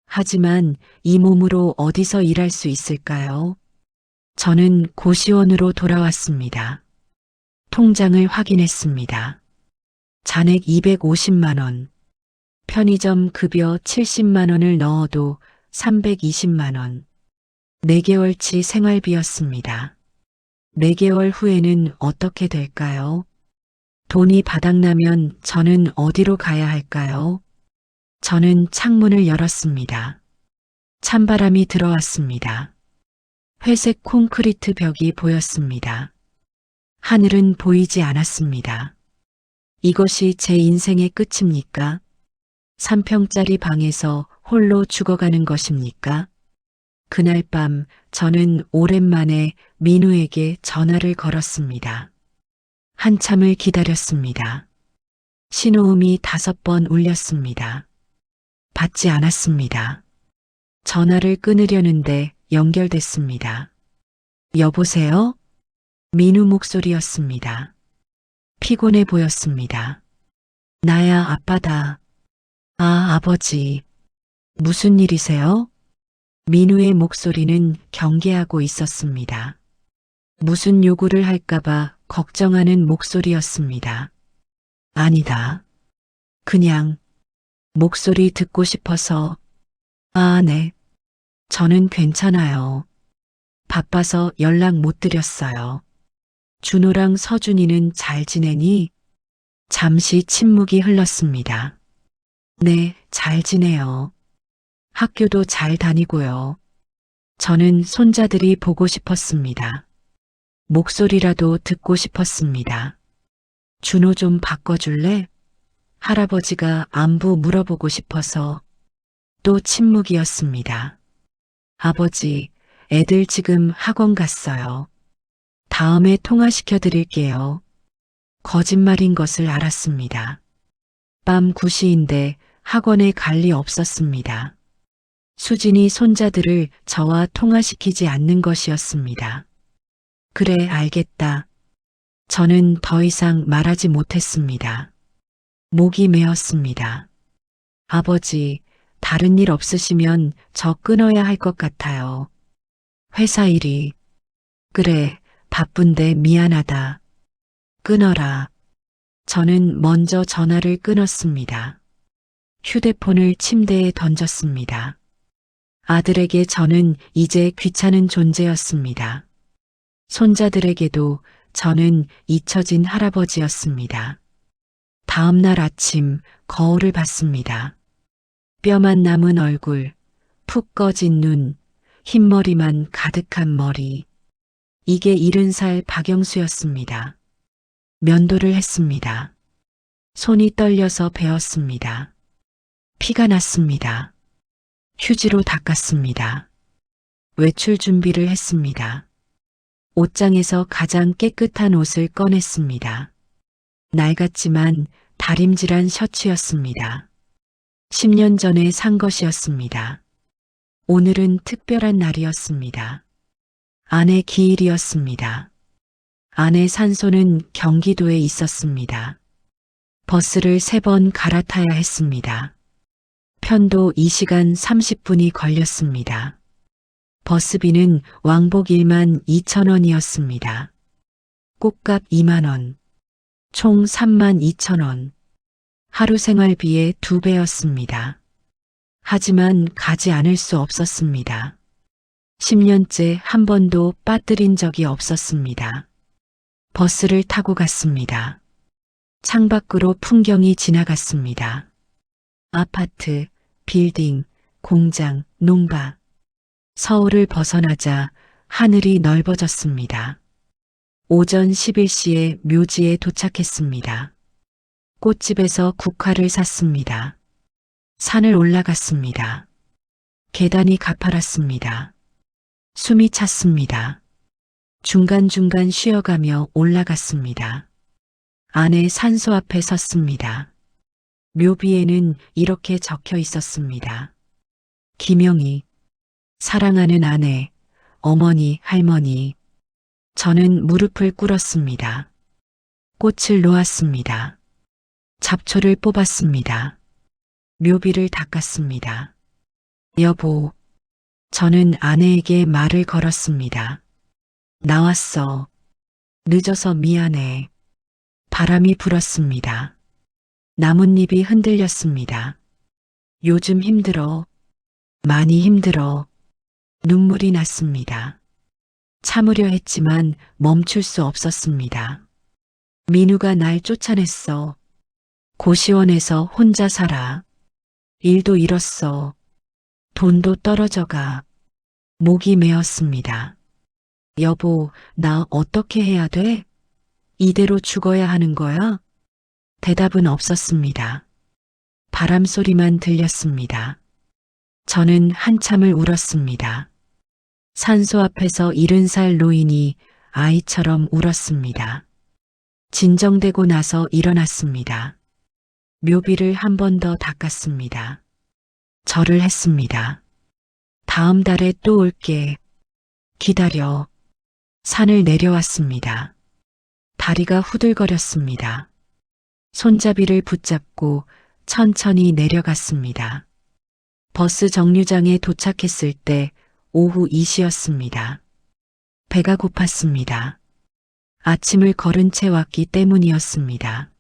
하지만 이 몸으로 어디서 일할 수 있을까요? 저는 고시원으로 돌아왔습니다. 통장을 확인했습니다. 잔액 250만 원, 편의점 급여 70만 원을 넣어도 320만 원, 4개월치 생활비였습니다. 4개월 후에는 어떻게 될까요? 돈이 바닥나면 저는 어디로 가야 할까요? 저는 창문을 열었습니다. 찬바람이 들어왔습니다. 회색 콘크리트 벽이 보였습니다. 하늘은 보이지 않았습니다. 이것이 제 인생의 끝입니까? 3평짜리 방에서 홀로 죽어가는 것입니까? 그날 밤 저는 오랜만에 민우에게 전화를 걸었습니다. 한참을 기다렸습니다. 신호음이 5번 울렸습니다. 받지 않았습니다. 전화를 끊으려는데 연결됐습니다. 여보세요? 민우 목소리였습니다. 피곤해 보였습니다. 나야, 아빠다. 아, 아버지. 무슨 일이세요? 민우의 목소리는 경계하고 있었습니다. 무슨 요구를 할까봐 걱정하는 목소리였습니다. 아니다. 그냥 목소리 듣고 싶어서. 아, 네. 저는 괜찮아요. 바빠서 연락 못 드렸어요. 준호랑 서준이는 잘 지내니? 잠시 침묵이 흘렀습니다. 네, 잘 지내요. 학교도 잘 다니고요. 저는 손자들이 보고 싶었습니다. 목소리라도 듣고 싶었습니다. 준호 좀 바꿔줄래? 할아버지가 안부 물어보고 싶어서. 또 침묵이었습니다. 아버지, 애들 지금 학원 갔어요. 다음에 통화시켜 드릴게요. 거짓말인 것을 알았습니다. 밤 9시인데 학원에 갈 리 없었습니다. 수진이 손자들을 저와 통화시키지 않는 것이었습니다. 그래, 알겠다. 저는 더 이상 말하지 못했습니다. 목이 메었습니다. 아버지, 다른 일 없으시면 저 끊어야 할 것 같아요. 회사 일이. 그래, 바쁜데 미안하다. 끊어라. 저는 먼저 전화를 끊었습니다. 휴대폰을 침대에 던졌습니다. 아들에게 저는 이제 귀찮은 존재였습니다. 손자들에게도 저는 잊혀진 할아버지였습니다. 다음 날 아침 거울을 봤습니다. 뼈만 남은 얼굴, 푹 꺼진 눈, 흰머리만 가득한 머리. 이게 70살 박영수였습니다. 면도를 했습니다. 손이 떨려서 베었습니다. 피가 났습니다. 휴지로 닦았습니다. 외출 준비를 했습니다. 옷장에서 가장 깨끗한 옷을 꺼냈습니다. 낡았지만 다림질한 셔츠였습니다. 10년 전에 산 것이었습니다. 오늘은 특별한 날이었습니다. 아내 기일이었습니다. 아내 산소는 경기도에 있었습니다. 버스를 3번 갈아타야 했습니다. 편도 2시간 30분이 걸렸습니다. 버스비는 왕복 1만 2천원이었습니다. 꽃값 2만원, 총 3만 2천원. 하루 생활비의 2배였습니다. 하지만 가지 않을 수 없었습니다. 10년째 한 번도 빠뜨린 적이 없었습니다. 버스를 타고 갔습니다. 창밖으로 풍경이 지나갔습니다. 아파트, 빌딩, 공장, 농가. 서울을 벗어나자 하늘이 넓어졌습니다. 오전 11시에 묘지에 도착했습니다. 꽃집에서 국화를 샀습니다. 산을 올라갔습니다. 계단이 가파랐습니다. 숨이 찼습니다. 중간중간 쉬어가며 올라갔습니다. 아내 산소 앞에 섰습니다. 묘비에는 이렇게 적혀 있었습니다. 김영희, 사랑하는 아내, 어머니, 할머니. 저는 무릎을 꿇었습니다. 꽃을 놓았습니다. 잡초를 뽑았습니다. 묘비를 닦았습니다. 여보, 저는 아내에게 말을 걸었습니다. 나왔어. 늦어서 미안해. 바람이 불었습니다. 나뭇잎이 흔들렸습니다. 요즘 힘들어. 많이 힘들어. 눈물이 났습니다. 참으려 했지만 멈출 수 없었습니다. 민우가 날 쫓아냈어. 고시원에서 혼자 살아. 일도 잃었어. 돈도 떨어져가. 목이 메었습니다. 여보, 나 어떻게 해야 돼? 이대로 죽어야 하는 거야? 대답은 없었습니다. 바람 소리만 들렸습니다. 저는 한참을 울었습니다. 산소 앞에서 70살 노인이 아이처럼 울었습니다. 진정되고 나서 일어났습니다. 묘비를 한 번 더 닦았습니다. 절을 했습니다. 다음 달에 또 올게. 기다려. 산을 내려왔습니다. 다리가 후들거렸습니다. 손잡이를 붙잡고 천천히 내려갔습니다. 버스 정류장에 도착했을 때 오후 2시였습니다. 배가 고팠습니다. 아침을 걸은 채 왔기 때문이었습니다.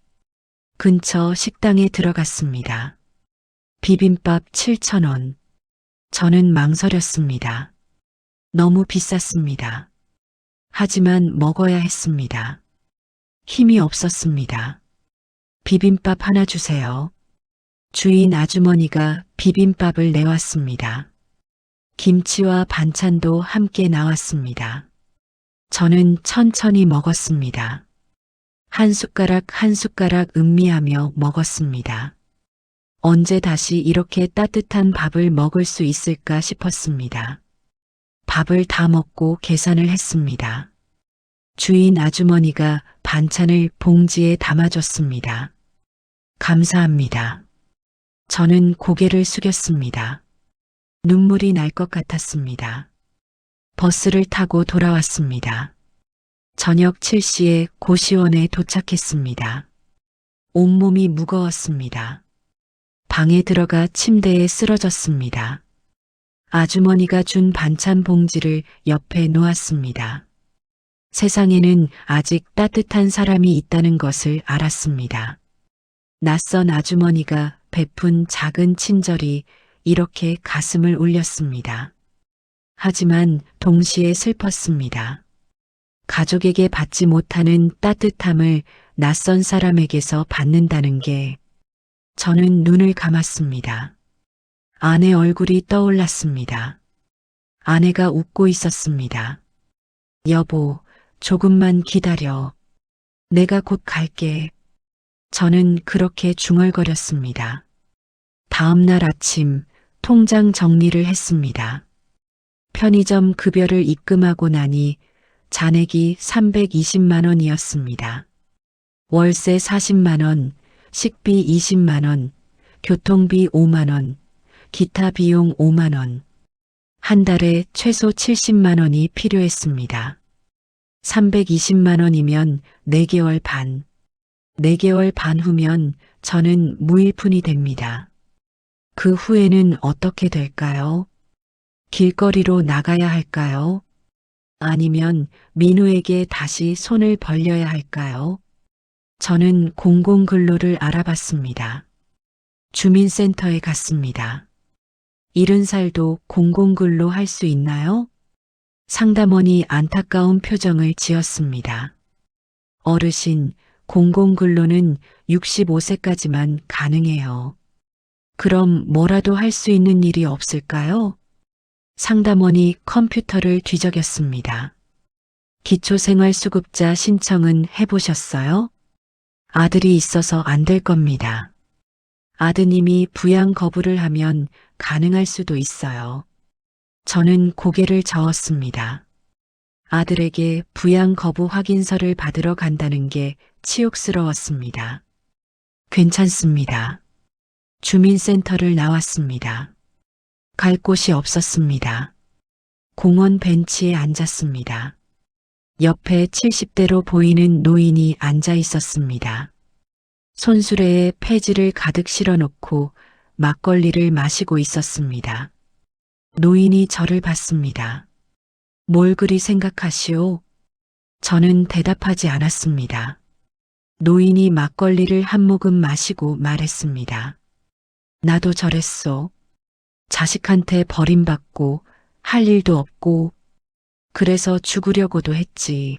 근처 식당에 들어갔습니다. 비빔밥 7,000원. 저는 망설였습니다. 너무 비쌌습니다. 하지만 먹어야 했습니다. 힘이 없었습니다. 비빔밥 하나 주세요. 주인 아주머니가 비빔밥을 내왔습니다. 김치와 반찬도 함께 나왔습니다. 저는 천천히 먹었습니다. 한 숟가락 한 숟가락 음미하며 먹었습니다. 언제 다시 이렇게 따뜻한 밥을 먹을 수 있을까 싶었습니다. 밥을 다 먹고 계산을 했습니다. 주인 아주머니가 반찬을 봉지에 담아줬습니다. 감사합니다. 저는 고개를 숙였습니다. 눈물이 날 것 같았습니다. 버스를 타고 돌아왔습니다. 저녁 7시에 고시원에 도착했습니다. 온몸이 무거웠습니다. 방에 들어가 침대에 쓰러졌습니다. 아주머니가 준 반찬 봉지를 옆에 놓았습니다. 세상에는 아직 따뜻한 사람이 있다는 것을 알았습니다. 낯선 아주머니가 베푼 작은 친절이 이렇게 가슴을 울렸습니다. 하지만 동시에 슬펐습니다. 가족에게 받지 못하는 따뜻함을 낯선 사람에게서 받는다는 게 저는 눈을 감았습니다. 아내 얼굴이 떠올랐습니다. 아내가 웃고 있었습니다. 여보, 조금만 기다려. 내가 곧 갈게. 저는 그렇게 중얼거렸습니다. 다음 날 아침 통장 정리를 했습니다. 편의점 급여를 입금하고 나니 잔액이 320만 원이었습니다. 월세 40만 원, 식비 20만 원, 교통비 5만 원, 기타 비용 5만 원. 한 달에 최소 70만 원이 필요했습니다. 320만 원이면 4개월 반. 4개월 반 후면 저는 무일푼이 됩니다. 그 후에는 어떻게 될까요? 길거리로 나가야 할까요? 아니면 민우에게 다시 손을 벌려야 할까요? 저는 공공근로를 알아봤습니다. 주민센터에 갔습니다. 70살도 공공근로 할 수 있나요? 상담원이 안타까운 표정을 지었습니다. 어르신, 공공근로는 65세까지만 가능해요. 그럼 뭐라도 할 수 있는 일이 없을까요? 상담원이 컴퓨터를 뒤적였습니다. 기초생활수급자 신청은 해보셨어요? 아들이 있어서 안 될 겁니다. 아드님이 부양 거부를 하면 가능할 수도 있어요. 저는 고개를 저었습니다. 아들에게 부양 거부 확인서를 받으러 간다는 게 치욕스러웠습니다. 괜찮습니다. 주민센터를 나왔습니다. 갈 곳이 없었습니다. 공원 벤치에 앉았습니다. 옆에 70대로 보이는 노인이 앉아 있었습니다. 손수레에 폐지를 가득 실어놓고 막걸리를 마시고 있었습니다. 노인이 저를 봤습니다. 뭘 그리 생각하시오? 저는 대답하지 않았습니다. 노인이 막걸리를 한 모금 마시고 말했습니다. 나도 저랬어. 자식한테 버림받고 할 일도 없고 그래서 죽으려고도 했지.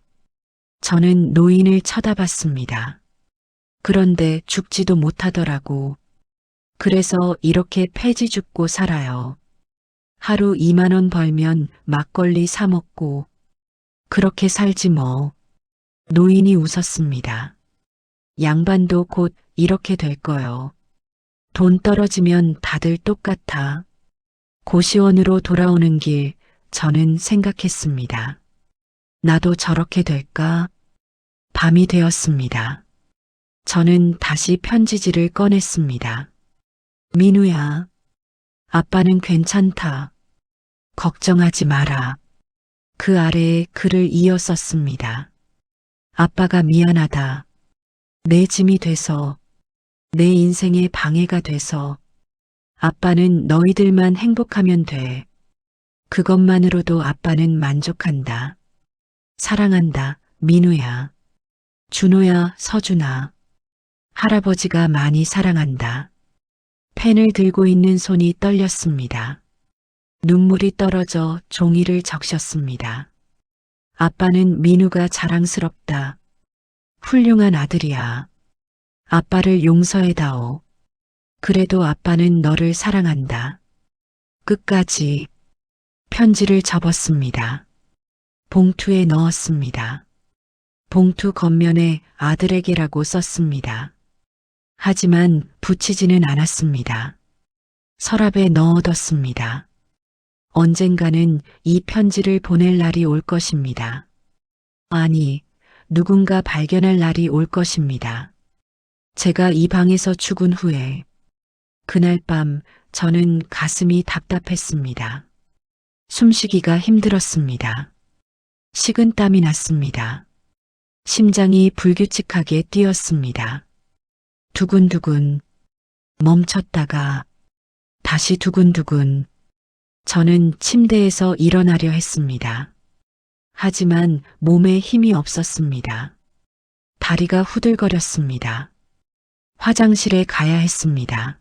저는 노인을 쳐다봤습니다. 그런데 죽지도 못하더라고. 그래서 이렇게 폐지 죽고 살아요. 하루 2만 원 벌면 막걸리 사 먹고 그렇게 살지 뭐. 노인이 웃었습니다. 양반도 곧 이렇게 될 거요. 돈 떨어지면 다들 똑같아. 고시원으로 돌아오는 길 저는 생각했습니다. 나도 저렇게 될까? 밤이 되었습니다. 저는 다시 편지지를 꺼냈습니다. 민우야, 아빠는 괜찮다. 걱정하지 마라. 그 아래에 글을 이어 썼습니다. 아빠가 미안하다. 내 짐이 돼서, 내 인생에 방해가 돼서, 아빠는 너희들만 행복하면 돼. 그것만으로도 아빠는 만족한다. 사랑한다, 민우야. 준호야, 서준아. 할아버지가 많이 사랑한다. 펜을 들고 있는 손이 떨렸습니다. 눈물이 떨어져 종이를 적셨습니다. 아빠는 민우가 자랑스럽다. 훌륭한 아들이야. 아빠를 용서해다오. 그래도 아빠는 너를 사랑한다. 끝까지. 편지를 접었습니다. 봉투에 넣었습니다. 봉투 겉면에 아들에게라고 썼습니다. 하지만 붙이지는 않았습니다. 서랍에 넣어뒀습니다. 언젠가는 이 편지를 보낼 날이 올 것입니다. 아니, 누군가 발견할 날이 올 것입니다. 제가 이 방에서 죽은 후에 그날 밤 저는 가슴이 답답했습니다. 숨쉬기가 힘들었습니다. 식은땀이 났습니다. 심장이 불규칙하게 뛰었습니다. 두근두근 멈췄다가 다시 두근두근. 저는 침대에서 일어나려 했습니다. 하지만 몸에 힘이 없었습니다. 다리가 후들거렸습니다. 화장실에 가야 했습니다.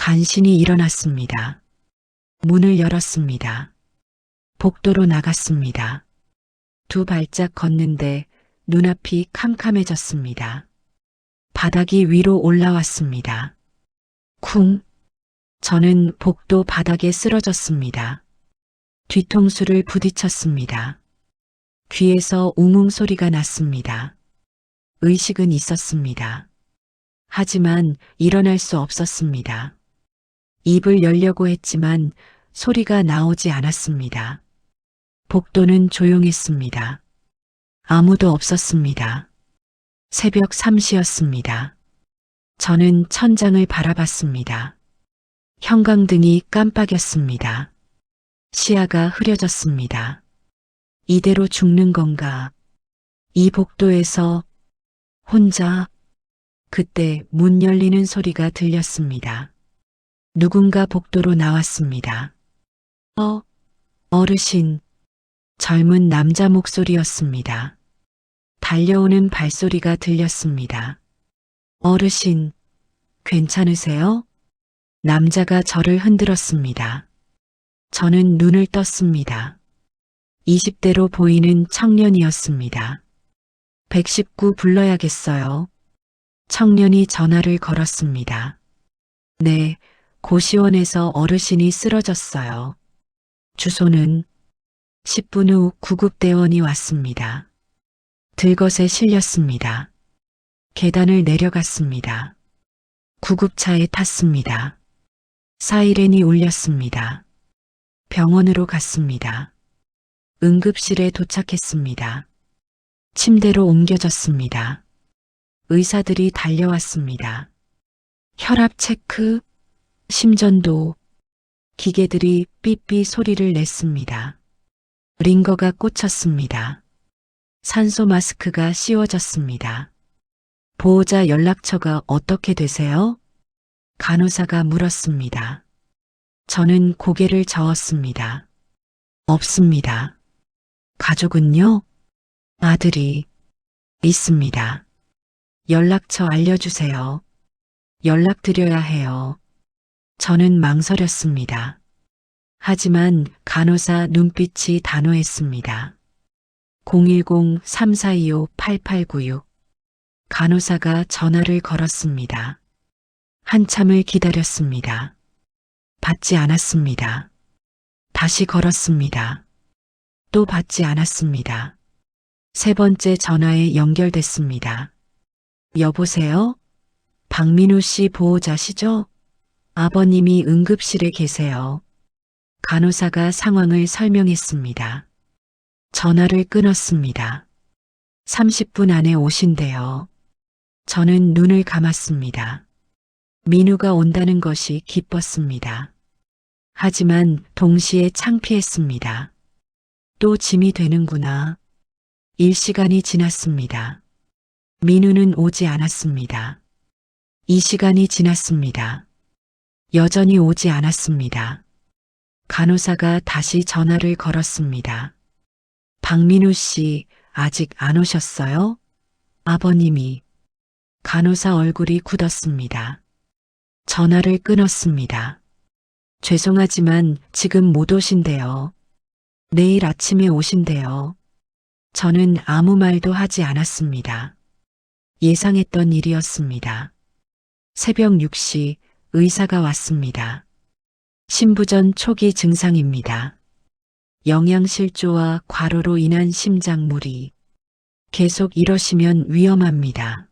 간신히 일어났습니다. 문을 열었습니다. 복도로 나갔습니다. 두 발짝 걷는데 눈앞이 캄캄해졌습니다. 바닥이 위로 올라왔습니다. 쿵! 저는 복도 바닥에 쓰러졌습니다. 뒤통수를 부딪혔습니다. 귀에서 웅웅 소리가 났습니다. 의식은 있었습니다. 하지만 일어날 수 없었습니다. 입을 열려고 했지만 소리가 나오지 않았습니다. 복도는 조용했습니다. 아무도 없었습니다. 새벽 3시였습니다. 저는 천장을 바라봤습니다. 형광등이 깜빡였습니다. 시야가 흐려졌습니다. 이대로 죽는 건가? 이 복도에서 혼자. 그때 문 열리는 소리가 들렸습니다. 누군가 복도로 나왔습니다. 어르신. 젊은 남자 목소리였습니다. 달려오는 발소리가 들렸습니다. 어르신, 괜찮으세요? 남자가 저를 흔들었습니다. 저는 눈을 떴습니다. 20대로 보이는 청년이었습니다. 119 불러야겠어요. 청년이 전화를 걸었습니다. 네, 고시원에서 어르신이 쓰러졌어요. 주소는 10분 후 구급대원이 왔습니다. 들것에 실렸습니다. 계단을 내려갔습니다. 구급차에 탔습니다. 사이렌이 울렸습니다. 병원으로 갔습니다. 응급실에 도착했습니다. 침대로 옮겨졌습니다. 의사들이 달려왔습니다. 혈압 체크, 심전도, 기계들이 삐삐 소리를 냈습니다. 링거가 꽂혔습니다. 산소 마스크가 씌워졌습니다. 보호자 연락처가 어떻게 되세요? 간호사가 물었습니다. 저는 고개를 저었습니다. 없습니다. 가족은요? 아들이 있습니다. 연락처 알려주세요. 연락드려야 해요. 저는 망설였습니다. 하지만 간호사 눈빛이 단호했습니다. 010-3425-8896. 간호사가 전화를 걸었습니다. 한참을 기다렸습니다. 받지 않았습니다. 다시 걸었습니다. 또 받지 않았습니다. 세 번째 전화에 연결됐습니다. 여보세요? 박민우 씨 보호자시죠? 아버님이 응급실에 계세요. 간호사가 상황을 설명했습니다. 전화를 끊었습니다. 30분 안에 오신대요. 저는 눈을 감았습니다. 민우가 온다는 것이 기뻤습니다. 하지만 동시에 창피했습니다. 또 짐이 되는구나. 1시간이 지났습니다. 민우는 오지 않았습니다. 2시간이 지났습니다. 여전히 오지 않았습니다. 간호사가 다시 전화를 걸었습니다. 박민우 씨, 아직 안 오셨어요? 아버님이. 간호사 얼굴이 굳었습니다. 전화를 끊었습니다. 죄송하지만 지금 못 오신대요. 내일 아침에 오신대요. 저는 아무 말도 하지 않았습니다. 예상했던 일이었습니다. 새벽 6시 의사가 왔습니다. 신부전 초기 증상입니다. 영양실조와 과로로 인한 심장무리. 계속 이러시면 위험합니다.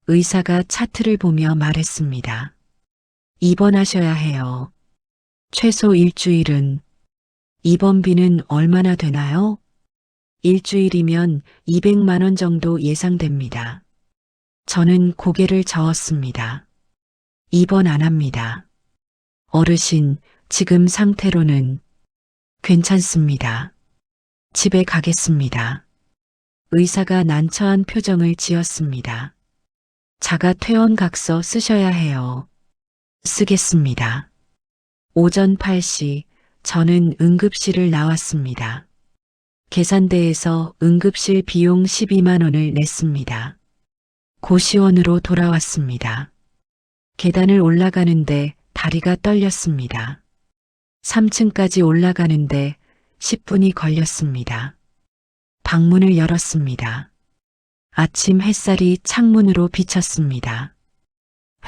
의사가 차트를 보며 말했습니다. 입원하셔야 해요. 최소 일주일은. 입원비는 얼마나 되나요? 일주일이면 200만 원 정도 예상됩니다. 저는 고개를 저었습니다. 입원 안 합니다. 어르신, 지금 상태로는 괜찮습니다. 집에 가겠습니다. 의사가 난처한 표정을 지었습니다. 자가 퇴원각서 쓰셔야 해요. 쓰겠습니다. 오전 8시 저는 응급실을 나왔습니다. 계산대에서 응급실 비용 12만 원을 냈습니다. 고시원으로 돌아왔습니다. 계단을 올라가는데 다리가 떨렸습니다. 3층까지 올라가는데 10분이 걸렸습니다. 방문을 열었습니다. 아침 햇살이 창문으로 비쳤습니다.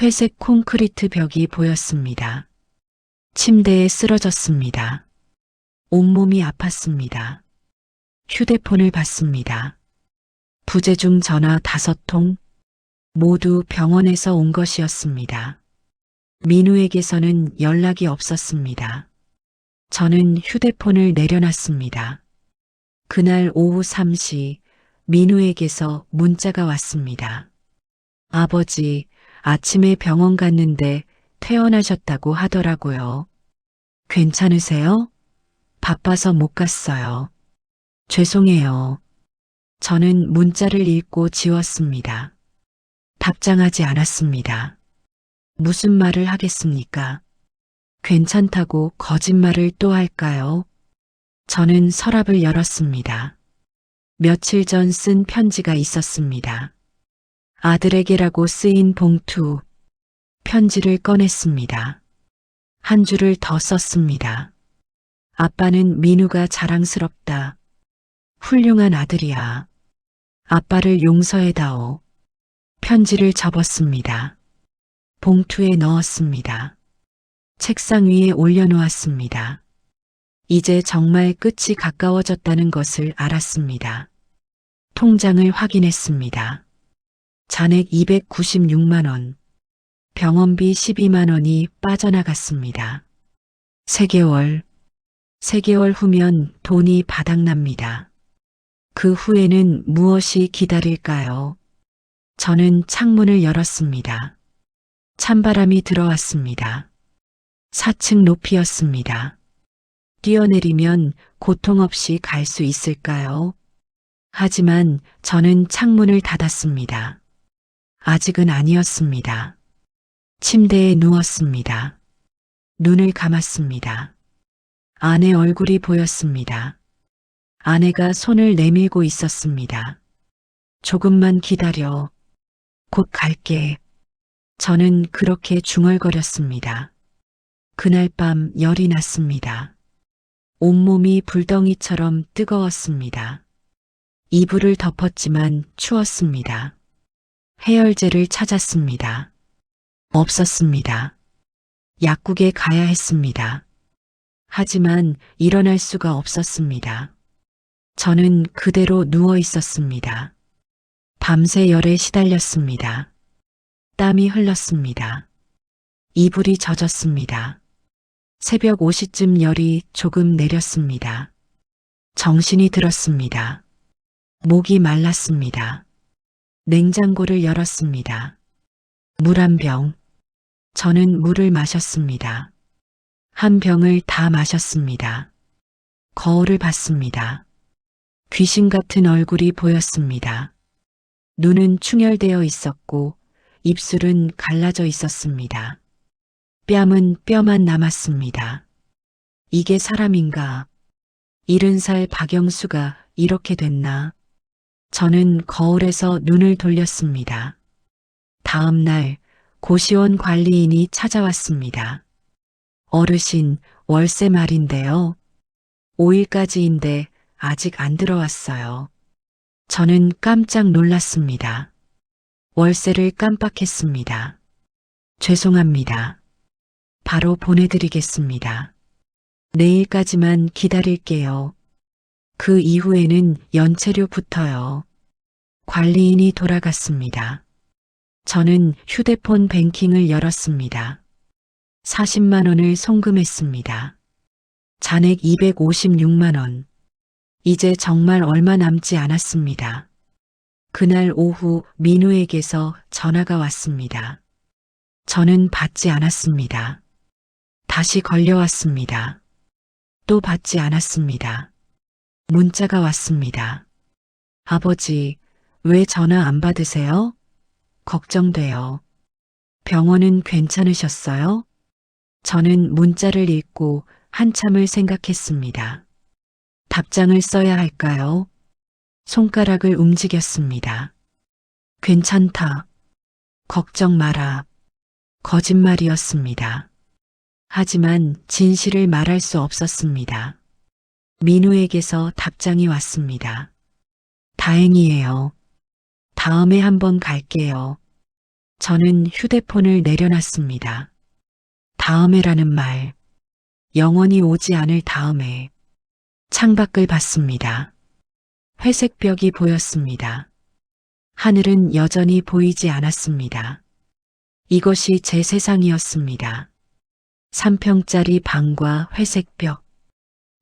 회색 콘크리트 벽이 보였습니다. 침대에 쓰러졌습니다. 온몸이 아팠습니다. 휴대폰을 봤습니다. 부재중 전화 5통, 모두 병원에서 온 것이었습니다. 민우에게서는 연락이 없었습니다. 저는 휴대폰을 내려놨습니다. 그날 오후 3시 민우에게서 문자가 왔습니다. 아버지, 아침에 병원 갔는데 퇴원하셨다고 하더라고요. 괜찮으세요? 바빠서 못 갔어요. 죄송해요. 저는 문자를 읽고 지웠습니다. 답장하지 않았습니다. 무슨 말을 하겠습니까? 괜찮다고 거짓말을 또 할까요? 저는 서랍을 열었습니다. 며칠 전 쓴 편지가 있었습니다. 아들에게라고 쓰인 봉투, 편지를 꺼냈습니다. 한 줄을 더 썼습니다. 아빠는 민우가 자랑스럽다. 훌륭한 아들이야. 아빠를 용서해다오. 편지를 접었습니다. 봉투에 넣었습니다. 책상 위에 올려놓았습니다. 이제 정말 끝이 가까워졌다는 것을 알았습니다. 통장을 확인했습니다. 잔액 296만 원, 병원비 12만 원이 빠져나갔습니다. 3개월 후면 돈이 바닥납니다. 그 후에는 무엇이 기다릴까요? 저는 창문을 열었습니다. 찬바람이 들어왔습니다. 4층 높이였습니다. 뛰어내리면 고통 없이 갈 수 있을까요? 하지만 저는 창문을 닫았습니다. 아직은 아니었습니다. 침대에 누웠습니다. 눈을 감았습니다. 아내 얼굴이 보였습니다. 아내가 손을 내밀고 있었습니다. 조금만 기다려. 곧 갈게. 저는 그렇게 중얼거렸습니다. 그날 밤 열이 났습니다. 온몸이 불덩이처럼 뜨거웠습니다. 이불을 덮었지만 추웠습니다. 해열제를 찾았습니다. 없었습니다. 약국에 가야 했습니다. 하지만 일어날 수가 없었습니다. 저는 그대로 누워 있었습니다. 밤새 열에 시달렸습니다. 땀이 흘렀습니다. 이불이 젖었습니다. 새벽 5시쯤 열이 조금 내렸습니다. 정신이 들었습니다. 목이 말랐습니다. 냉장고를 열었습니다. 물 한 병. 저는 물을 마셨습니다. 한 병을 다 마셨습니다. 거울을 봤습니다. 귀신 같은 얼굴이 보였습니다. 눈은 충혈되어 있었고 입술은 갈라져 있었습니다. 뺨은 뼈만 남았습니다. 이게 사람인가? 70살 박영수가 이렇게 됐나? 저는 거울에서 눈을 돌렸습니다. 다음 날 고시원 관리인이 찾아왔습니다. 어르신, 월세 말인데요. 5일까지인데 아직 안 들어왔어요. 저는 깜짝 놀랐습니다. 월세를 깜빡했습니다. 죄송합니다. 바로 보내드리겠습니다. 내일까지만 기다릴게요. 그 이후에는 연체료 붙어요. 관리인이 돌아갔습니다. 저는 휴대폰 뱅킹을 열었습니다. 40만 원을 송금했습니다. 잔액 256만 원. 이제 정말 얼마 남지 않았습니다. 그날 오후 민우에게서 전화가 왔습니다. 저는 받지 않았습니다. 다시 걸려왔습니다. 또 받지 않았습니다. 문자가 왔습니다. 아버지, 왜 전화 안 받으세요? 걱정돼요. 병원은 괜찮으셨어요? 저는 문자를 읽고 한참을 생각했습니다. 답장을 써야 할까요? 손가락을 움직였습니다. 괜찮다. 걱정 마라. 거짓말이었습니다. 하지만 진실을 말할 수 없었습니다. 민우에게서 답장이 왔습니다. 다행이에요. 다음에 한번 갈게요. 저는 휴대폰을 내려놨습니다. 다음에라는 말, 영원히 오지 않을 다음에. 창밖을 봤습니다. 회색 벽이 보였습니다. 하늘은 여전히 보이지 않았습니다. 이것이 제 세상이었습니다. 3평짜리 방과 회색 벽,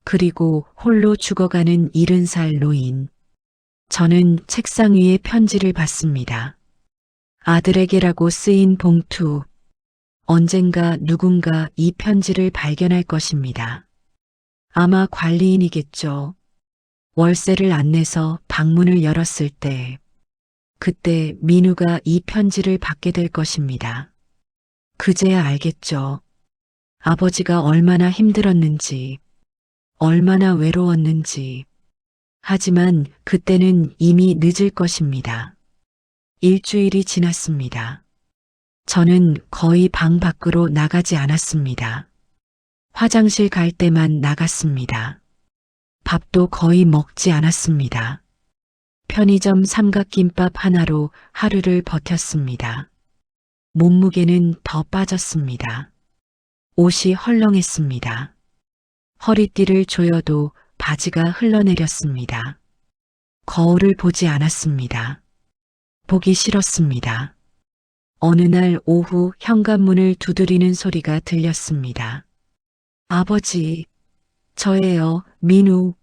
그리고 홀로 죽어가는 70살 노인. 저는 책상 위에 편지를 봤습니다. 아들에게라고 쓰인 봉투. 언젠가 누군가 이 편지를 발견할 것입니다. 아마 관리인이겠죠. 월세를 안 내서 방문을 열었을 때, 그때 민우가 이 편지를 받게 될 것입니다. 그제야 알겠죠. 아버지가 얼마나 힘들었는지, 얼마나 외로웠는지. 하지만 그때는 이미 늦을 것입니다. 일주일이 지났습니다. 저는 거의 방 밖으로 나가지 않았습니다. 화장실 갈 때만 나갔습니다. 밥도 거의 먹지 않았습니다. 편의점 삼각김밥 하나로 하루를 버텼습니다. 몸무게는 더 빠졌습니다. 옷이 헐렁했습니다. 허리띠를 조여도 바지가 흘러내렸습니다. 거울을 보지 않았습니다. 보기 싫었습니다. 어느 날 오후 현관문을 두드리는 소리가 들렸습니다. 아버지, 저예요, 민우.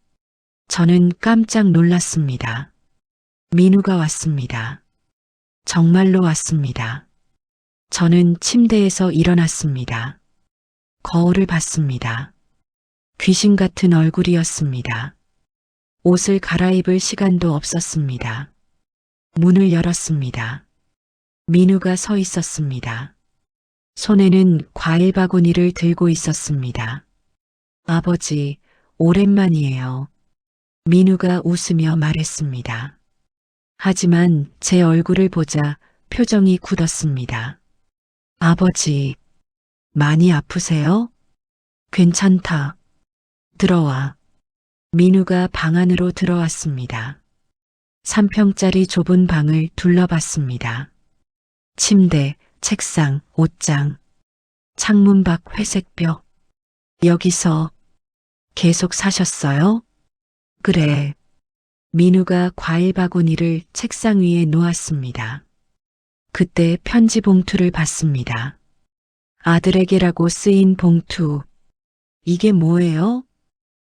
저는 깜짝 놀랐습니다. 민우가 왔습니다. 정말로 왔습니다. 저는 침대에서 일어났습니다. 거울을 봤습니다. 귀신 같은 얼굴이었습니다. 옷을 갈아입을 시간도 없었습니다. 문을 열었습니다. 민우가 서 있었습니다. 손에는 과일 바구니를 들고 있었습니다. 아버지, 오랜만이에요. 민우가 웃으며 말했습니다. 하지만 제 얼굴을 보자 표정이 굳었습니다. 아버지, 많이 아프세요? 괜찮다. 들어와. 민우가 방 안으로 들어왔습니다. 3평짜리 좁은 방을 둘러봤습니다. 침대, 책상, 옷장, 창문 밖 회색 벽. 여기서 계속 사셨어요? 그래. 민우가 과일 바구니를 책상 위에 놓았습니다. 그때 편지 봉투를 봤습니다. 아들에게라고 쓰인 봉투. 이게 뭐예요?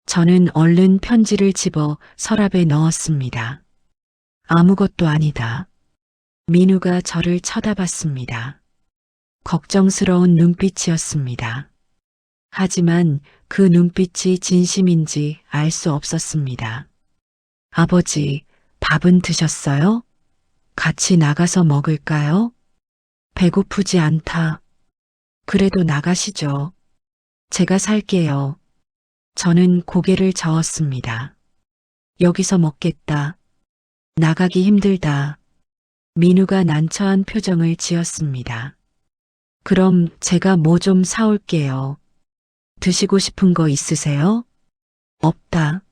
저는 얼른 편지를 집어 서랍에 넣었습니다. 아무것도 아니다. 민우가 저를 쳐다봤습니다. 걱정스러운 눈빛이었습니다. 하지만 그 눈빛이 진심인지 알 수 없었습니다. 아버지, 밥은 드셨어요? 같이 나가서 먹을까요? 배고프지 않다. 그래도 나가시죠. 제가 살게요. 저는 고개를 저었습니다. 여기서 먹겠다. 나가기 힘들다. 민우가 난처한 표정을 지었습니다. 그럼 제가 뭐 좀 사올게요. 드시고 싶은 거 있으세요? 없다.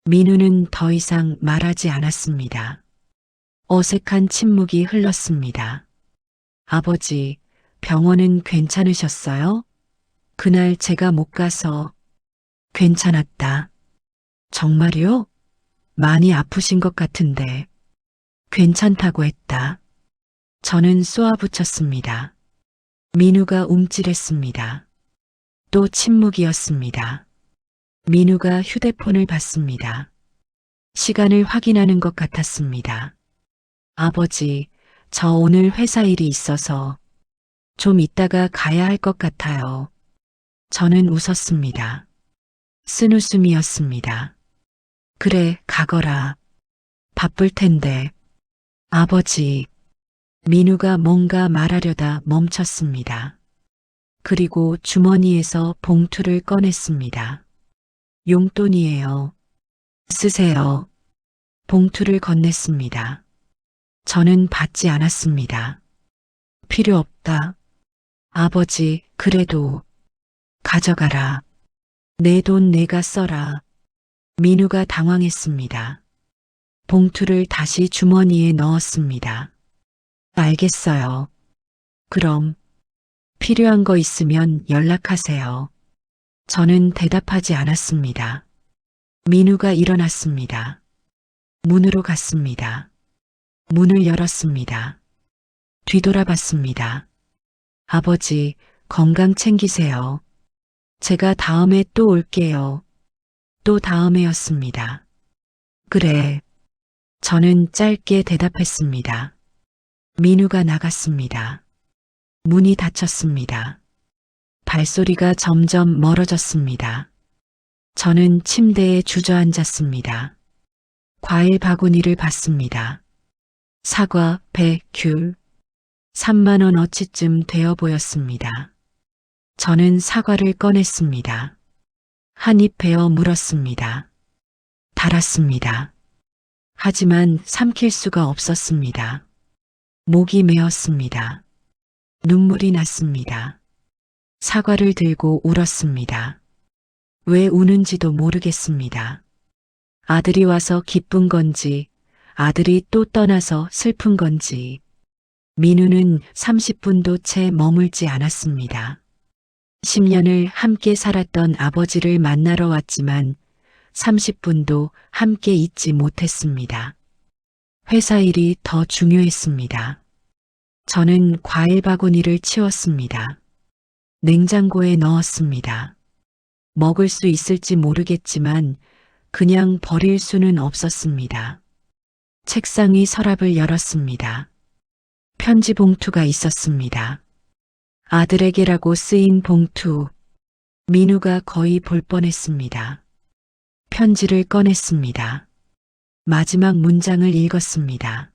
민우는 더 이상 말하지 않았습니다. 어색한 침묵이 흘렀습니다. 아버지, 병원은 괜찮으셨어요? 그날 제가 못 가서. 괜찮았다. 정말요? 많이 아프신 것 같은데. 괜찮다고 했다. 저는 쏘아붙였습니다. 민우가 움찔했습니다. 또 침묵이었습니다. 민우가 휴대폰을 봤습니다. 시간을 확인하는 것 같았습니다. 아버지, 저 오늘 회사 일이 있어서 좀 이따가 가야 할 것 같아요. 저는 웃었습니다. 쓴웃음이었습니다. 그래, 가거라. 바쁠 텐데. 아버지. 민우가 뭔가 말하려다 멈췄습니다. 그리고 주머니에서 봉투를 꺼냈습니다. 용돈이에요. 쓰세요. 봉투를 건넸습니다. 저는 받지 않았습니다. 필요 없다. 아버지, 그래도 가져가라. 내 돈 내가 써라. 민우가 당황했습니다. 봉투를 다시 주머니에 넣었습니다. 알겠어요. 그럼 필요한 거 있으면 연락하세요. 저는 대답하지 않았습니다. 민우가 일어났습니다. 문으로 갔습니다. 문을 열었습니다. 뒤돌아봤습니다. 아버지, 건강 챙기세요. 제가 다음에 또 올게요. 또 다음에였습니다. 그래. 저는 짧게 대답했습니다. 민우가 나갔습니다. 문이 닫혔습니다. 발소리가 점점 멀어졌습니다. 저는 침대에 주저앉았습니다. 과일 바구니를 봤습니다. 사과, 배, 귤. 3만 원 어치쯤 되어 보였습니다. 저는 사과를 꺼냈습니다. 한 입 베어 물었습니다. 달았습니다. 하지만 삼킬 수가 없었습니다. 목이 메었습니다. 눈물이 났습니다. 사과를 들고 울었습니다. 왜 우는지도 모르겠습니다. 아들이 와서 기쁜 건지, 아들이 또 떠나서 슬픈 건지. 민우는 30분도 채 머물지 않았습니다. 10년을 함께 살았던 아버지를 만나러 왔지만 30분도 함께 있지 못했습니다. 회사 일이 더 중요했습니다. 저는 과일 바구니를 치웠습니다. 냉장고에 넣었습니다. 먹을 수 있을지 모르겠지만 그냥 버릴 수는 없었습니다. 책상 위 서랍을 열었습니다. 편지 봉투가 있었습니다. 아들에게라고 쓰인 봉투. 민우가 거의 볼 뻔했습니다. 편지를 꺼냈습니다. 마지막 문장을 읽었습니다.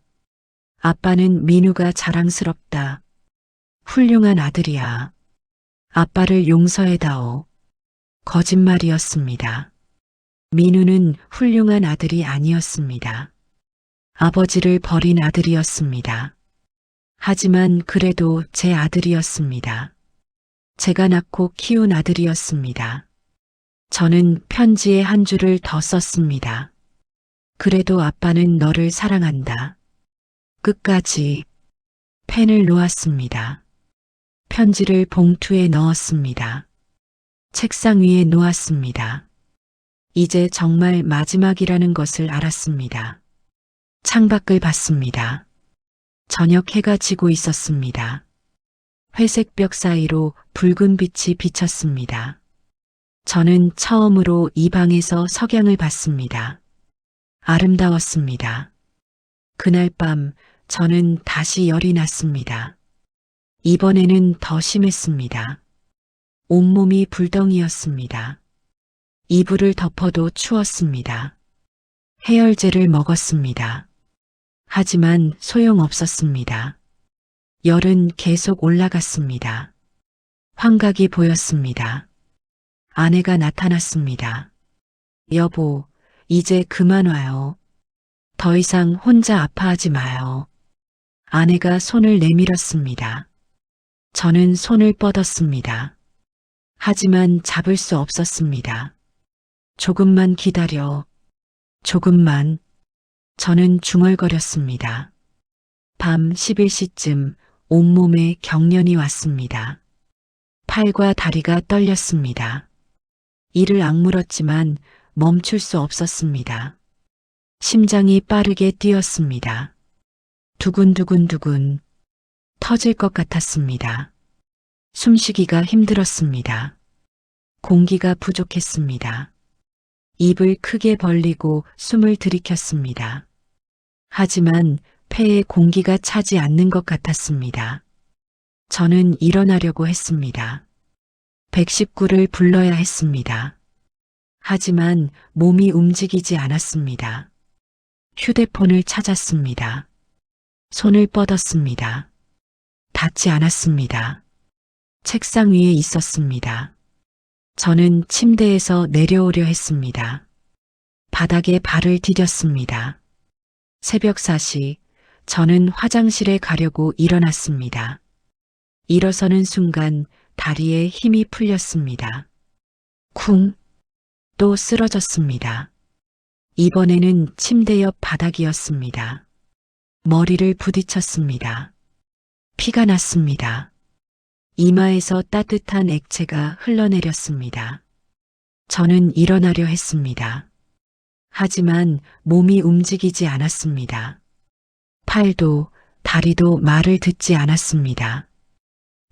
아빠는 민우가 자랑스럽다. 훌륭한 아들이야. 아빠를 용서해다오. 거짓말이었습니다. 민우는 훌륭한 아들이 아니었습니다. 아버지를 버린 아들이었습니다. 하지만 그래도 제 아들이었습니다. 제가 낳고 키운 아들이었습니다. 저는 편지에 한 줄을 더 썼습니다. 그래도 아빠는 너를 사랑한다. 끝까지. 펜을 놓았습니다. 편지를 봉투에 넣었습니다. 책상 위에 놓았습니다. 이제 정말 마지막이라는 것을 알았습니다. 창밖을 봤습니다. 저녁 해가 지고 있었습니다. 회색 벽 사이로 붉은 빛이 비쳤습니다. 저는 처음으로 이 방에서 석양을 봤습니다. 아름다웠습니다. 그날 밤 저는 다시 열이 났습니다. 이번에는 더 심했습니다. 온몸이 불덩이였습니다. 이불을 덮어도 추웠습니다. 해열제를 먹었습니다. 하지만 소용없었습니다. 열은 계속 올라갔습니다. 환각이 보였습니다. 아내가 나타났습니다. 여보, 이제 그만 와요. 더 이상 혼자 아파하지 마요. 아내가 손을 내밀었습니다. 저는 손을 뻗었습니다. 하지만 잡을 수 없었습니다. 조금만 기다려. 조금만. 저는 중얼거렸습니다. 밤 11시쯤 온몸에 경련이 왔습니다. 팔과 다리가 떨렸습니다. 이를 악물었지만 멈출 수 없었습니다. 심장이 빠르게 뛰었습니다. 두근두근두근. 터질 것 같았습니다. 숨쉬기가 힘들었습니다. 공기가 부족했습니다. 입을 크게 벌리고 숨을 들이켰습니다. 하지만 폐에 공기가 차지 않는 것 같았습니다. 저는 일어나려고 했습니다. 119를 불러야 했습니다. 하지만 몸이 움직이지 않았습니다. 휴대폰을 찾았습니다. 손을 뻗었습니다. 닿지 않았습니다. 책상 위에 있었습니다. 저는 침대에서 내려오려 했습니다. 바닥에 발을 디뎠습니다. 새벽 4시, 저는 화장실에 가려고 일어났습니다. 일어서는 순간 다리에 힘이 풀렸습니다. 쿵! 또 쓰러졌습니다. 이번에는 침대 옆 바닥이었습니다. 머리를 부딪혔습니다. 피가 났습니다. 이마에서 따뜻한 액체가 흘러내렸습니다. 저는 일어나려 했습니다. 하지만 몸이 움직이지 않았습니다. 팔도 다리도 말을 듣지 않았습니다.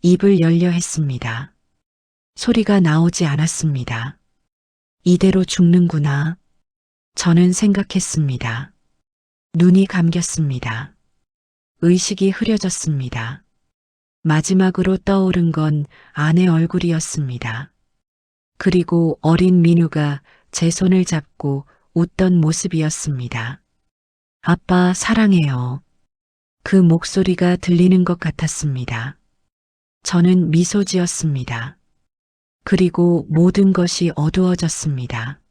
입을 열려 했습니다. 소리가 나오지 않았습니다. 이대로 죽는구나. 저는 생각했습니다. 눈이 감겼습니다. 의식이 흐려졌습니다. 마지막으로 떠오른 건 아내 얼굴이었습니다. 그리고 어린 민우가 제 손을 잡고 웃던 모습이었습니다. 아빠 사랑해요. 그 목소리가 들리는 것 같았습니다. 저는 미소 지었습니다. 그리고 모든 것이 어두워졌습니다.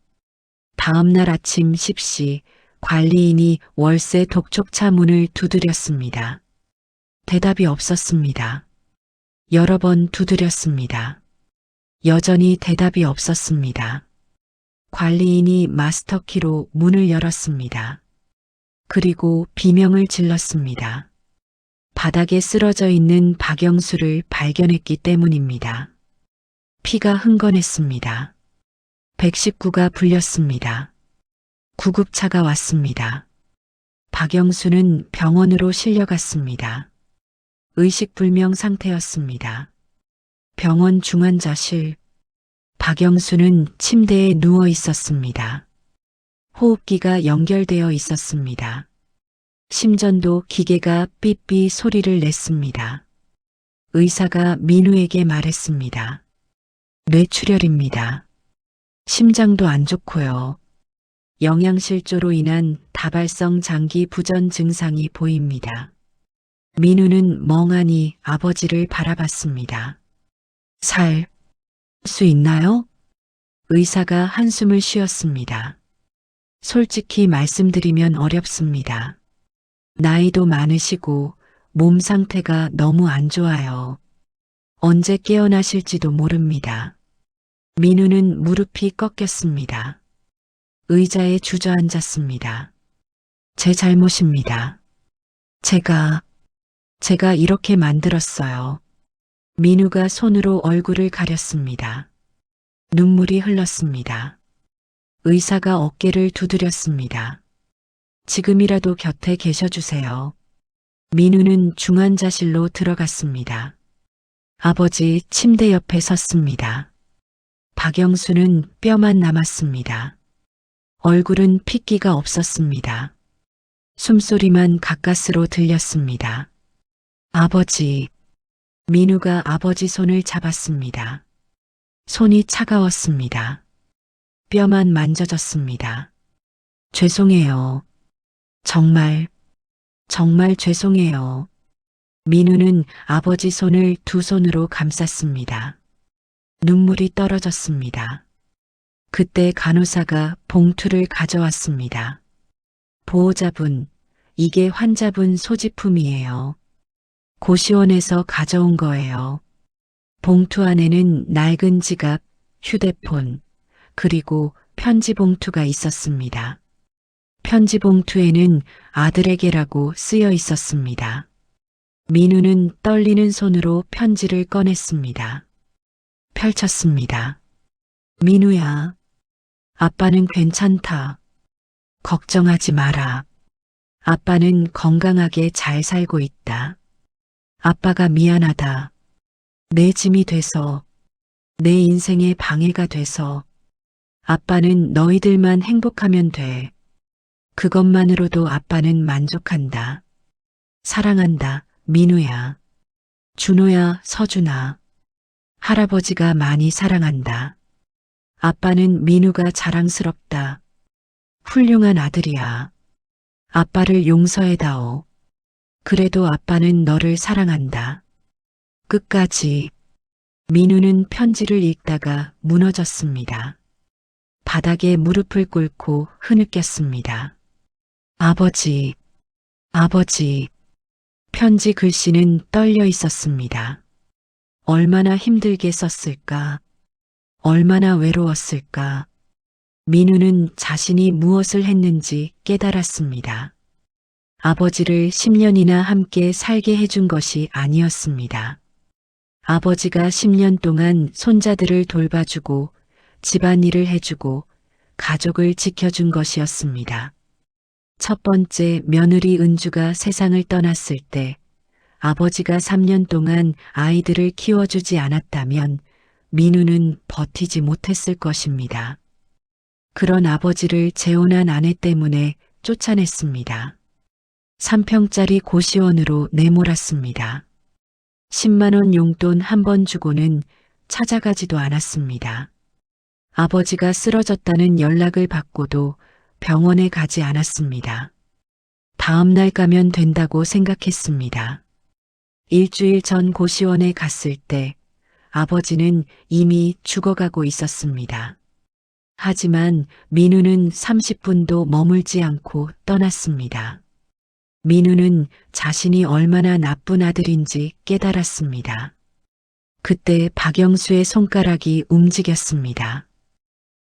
다음 날 아침 10시 관리인이 월세 독촉차 문을 두드렸습니다. 대답이 없었습니다. 여러 번 두드렸습니다. 여전히 대답이 없었습니다. 관리인이 마스터키로 문을 열었습니다. 그리고 비명을 질렀습니다. 바닥에 쓰러져 있는 박영수를 발견했기 때문입니다. 피가 흥건했습니다. 119가 불렸습니다. 구급차가 왔습니다. 박영수는 병원으로 실려갔습니다. 의식불명 상태였습니다. 병원 중환자실. 박영수는 침대에 누워 있었습니다. 호흡기가 연결되어 있었습니다. 심전도 기계가 삐삐 소리를 냈습니다. 의사가 민우에게 말했습니다. 뇌출혈입니다. 심장도 안 좋고요. 영양실조로 인한 다발성 장기 부전 증상이 보입니다. 민우는 멍하니 아버지를 바라봤습니다. 살 수 있나요? 의사가 한숨을 쉬었습니다. 솔직히 말씀드리면 어렵습니다. 나이도 많으시고 몸 상태가 너무 안 좋아요. 언제 깨어나실지도 모릅니다. 민우는 무릎이 꺾였습니다. 의자에 주저앉았습니다. 제 잘못입니다. 제가 이렇게 만들었어요. 민우가 손으로 얼굴을 가렸습니다. 눈물이 흘렀습니다. 의사가 어깨를 두드렸습니다. 지금이라도 곁에 계셔주세요. 민우는 중환자실로 들어갔습니다. 아버지 침대 옆에 섰습니다. 박영수는 뼈만 남았습니다. 얼굴은 핏기가 없었습니다. 숨소리만 가까스로 들렸습니다. 아버지. 민우가 아버지 손을 잡았습니다. 손이 차가웠습니다. 뼈만 만져졌습니다. 죄송해요. 정말 죄송해요. 민우는 아버지 손을 두 손으로 감쌌습니다. 눈물이 떨어졌습니다. 그때 간호사가 봉투를 가져왔습니다. 보호자분, 이게 환자분 소지품이에요. 고시원에서 가져온 거예요. 봉투 안에는 낡은 지갑, 휴대폰, 그리고 편지 봉투가 있었습니다. 편지 봉투에는 아들에게라고 쓰여 있었습니다. 민우는 떨리는 손으로 편지를 꺼냈습니다. 펼쳤습니다. 민우야, 아빠는 괜찮다. 걱정하지 마라. 아빠는 건강하게 잘 살고 있다. 아빠가 미안하다. 내 짐이 돼서, 내 인생에 방해가 돼서. 아빠는 너희들만 행복하면 돼. 그것만으로도 아빠는 만족한다. 사랑한다, 민우야. 준호야, 서준아. 할아버지가 많이 사랑한다. 아빠는 민우가 자랑스럽다. 훌륭한 아들이야. 아빠를 용서해다오. 그래도 아빠는 너를 사랑한다. 끝까지. 민우는 편지를 읽다가 무너졌습니다. 바닥에 무릎을 꿇고 흐느꼈습니다. 아버지, 아버지. 편지 글씨는 떨려 있었습니다. 얼마나 힘들게 썼을까? 얼마나 외로웠을까? 민우는 자신이 무엇을 했는지 깨달았습니다. 아버지를 10년이나 함께 살게 해준 것이 아니었습니다. 아버지가 10년 동안 손자들을 돌봐주고 집안일을 해주고 가족을 지켜준 것이었습니다. 첫 번째 며느리 은주가 세상을 떠났을 때 아버지가 3년 동안 아이들을 키워주지 않았다면 민우는 버티지 못했을 것입니다. 그런 아버지를 재혼한 아내 때문에 쫓아냈습니다. 3평짜리 고시원으로 내몰았습니다. 10만 원 용돈 한 번 주고는 찾아가지도 않았습니다. 아버지가 쓰러졌다는 연락을 받고도 병원에 가지 않았습니다. 다음 날 가면 된다고 생각했습니다. 일주일 전 고시원에 갔을 때 아버지는 이미 죽어가고 있었습니다. 하지만 민우는 30분도 머물지 않고 떠났습니다. 민우는 자신이 얼마나 나쁜 아들인지 깨달았습니다. 그때 박영수의 손가락이 움직였습니다.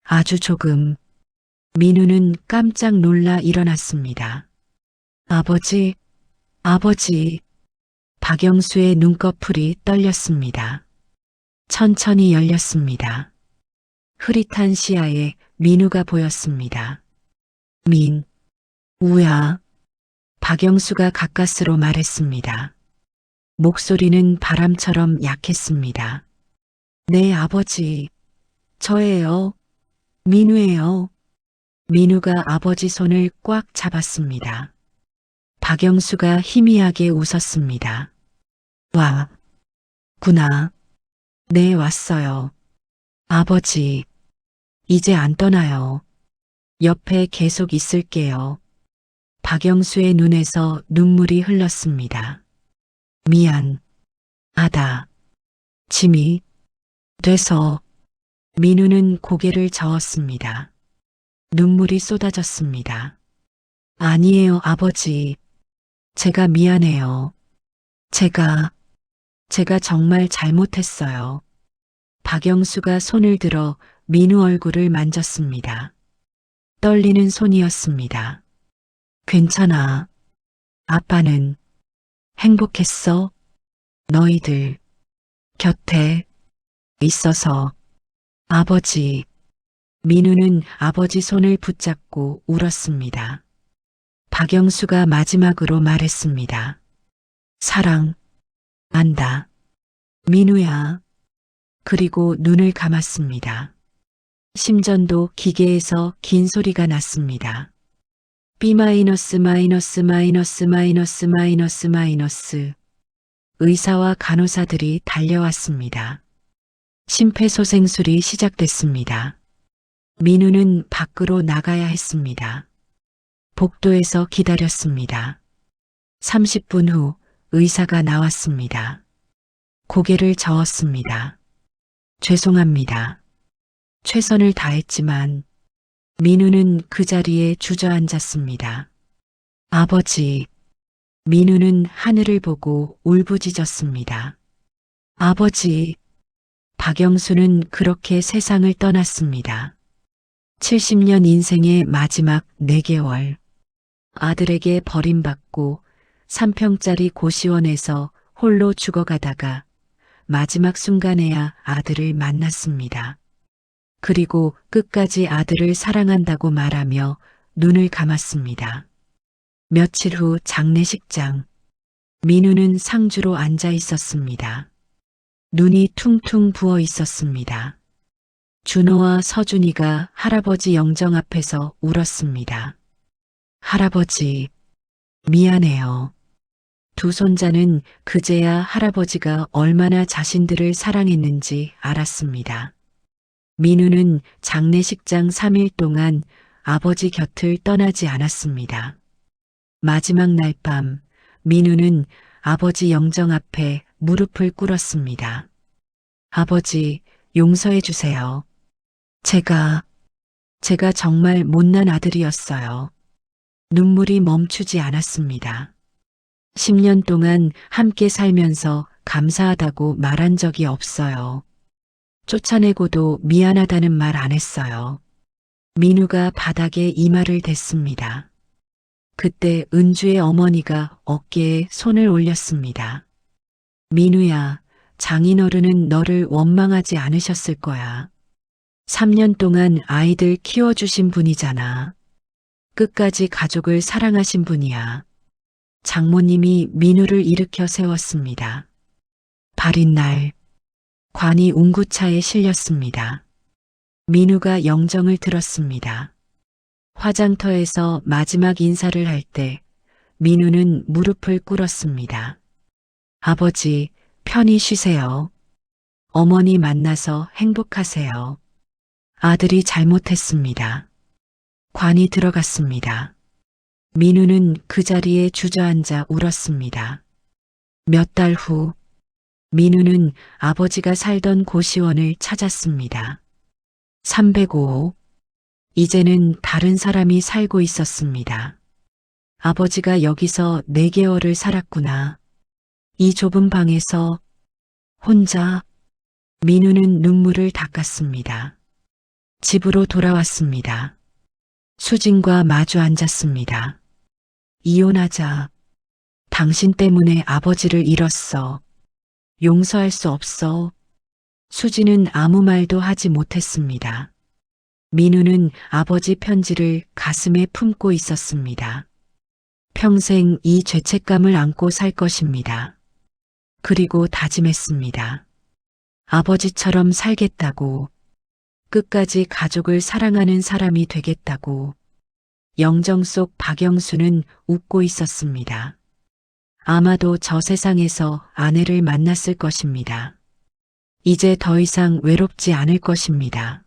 아주 조금. 민우는 깜짝 놀라 일어났습니다. 아버지, 아버지. 박영수의 눈꺼풀이 떨렸습니다. 천천히 열렸습니다. 흐릿한 시야에 민우가 보였습니다. 우야. 박영수가 가까스로 말했습니다. 목소리는 바람처럼 약했습니다. 네, 아버지. 저예요. 민우예요. 민우가 아버지 손을 꽉 잡았습니다. 박영수가 희미하게 웃었습니다. 와, 구나. 네, 왔어요. 아버지, 이제 안 떠나요. 옆에 계속 있을게요. 박영수의 눈에서 눈물이 흘렀습니다. 미안하다. 짐이 돼서. 민우는 고개를 저었습니다. 눈물이 쏟아졌습니다. 아니에요, 아버지. 제가 미안해요. 제가 정말 잘못했어요. 박영수가 손을 들어 민우 얼굴을 만졌습니다. 떨리는 손이었습니다. 괜찮아. 아빠는 행복했어. 너희들 곁에 있어서. 아버지. 민우는 아버지 손을 붙잡고 울었습니다. 박영수가 마지막으로 말했습니다. 사랑한다. 민우야. 그리고 눈을 감았습니다. 심전도 기계에서 긴 소리가 났습니다. B-. 의사와 간호사들이 달려왔습니다. 심폐소생술이 시작됐습니다. 민우는 밖으로 나가야 했습니다. 복도에서 기다렸습니다. 30분 후 의사가 나왔습니다. 고개를 저었습니다. 죄송합니다. 최선을 다했지만. 민우는 그 자리에 주저앉았습니다. 아버지. 민우는 하늘을 보고 울부짖었습니다. 아버지. 박영수는 그렇게 세상을 떠났습니다. 70년 인생의 마지막 4개월. 아들에게 버림받고 3평짜리 고시원에서 홀로 죽어가다가 마지막 순간에야 아들을 만났습니다. 그리고 끝까지 아들을 사랑한다고 말하며 눈을 감았습니다. 며칠 후 장례식장. 민우는 상주로 앉아 있었습니다. 눈이 퉁퉁 부어 있었습니다. 준호와 서준이가 할아버지 영정 앞에서 울었습니다. 할아버지, 미안해요. 두 손자는 그제야 할아버지가 얼마나 자신들을 사랑했는지 알았습니다. 민우는 장례식장 3일 동안 아버지 곁을 떠나지 않았습니다. 마지막 날 밤, 민우는 아버지 영정 앞에 무릎을 꿇었습니다. 아버지, 용서해 주세요. 제가 정말 못난 아들이었어요. 눈물이 멈추지 않았습니다. 10년 동안 함께 살면서 감사하다고 말한 적이 없어요. 쫓아내고도 미안하다는 말 안 했어요. 민우가 바닥에 이마를 댔습니다. 그때 은주의 어머니가 어깨에 손을 올렸습니다. 민우야, 장인어른은 너를 원망하지 않으셨을 거야. 3년 동안 아이들 키워주신 분이잖아. 끝까지 가족을 사랑하신 분이야. 장모님이 민우를 일으켜 세웠습니다. 발인 날, 관이 운구차에 실렸습니다. 민우가 영정을 들었습니다. 화장터에서 마지막 인사를 할 때 민우는 무릎을 꿇었습니다. 아버지, 편히 쉬세요. 어머니 만나서 행복하세요. 아들이 잘못했습니다. 관이 들어갔습니다. 민우는 그 자리에 주저앉아 울었습니다. 몇 달 후, 민우는 아버지가 살던 고시원을 찾았습니다. 305호. 이제는 다른 사람이 살고 있었습니다. 아버지가 여기서 4개월을 살았구나. 이 좁은 방에서 혼자. 민우는 눈물을 닦았습니다. 집으로 돌아왔습니다. 수진과 마주 앉았습니다. 이혼하자. 당신 때문에 아버지를 잃었어. 용서할 수 없어. 수진은 아무 말도 하지 못했습니다. 민우는 아버지 편지를 가슴에 품고 있었습니다. 평생 이 죄책감을 안고 살 것입니다. 그리고 다짐했습니다. 아버지처럼 살겠다고, 끝까지 가족을 사랑하는 사람이 되겠다고. 영정 속 박영수는 웃고 있었습니다. 아마도 저 세상에서 아내를 만났을 것입니다. 이제 더 이상 외롭지 않을 것입니다.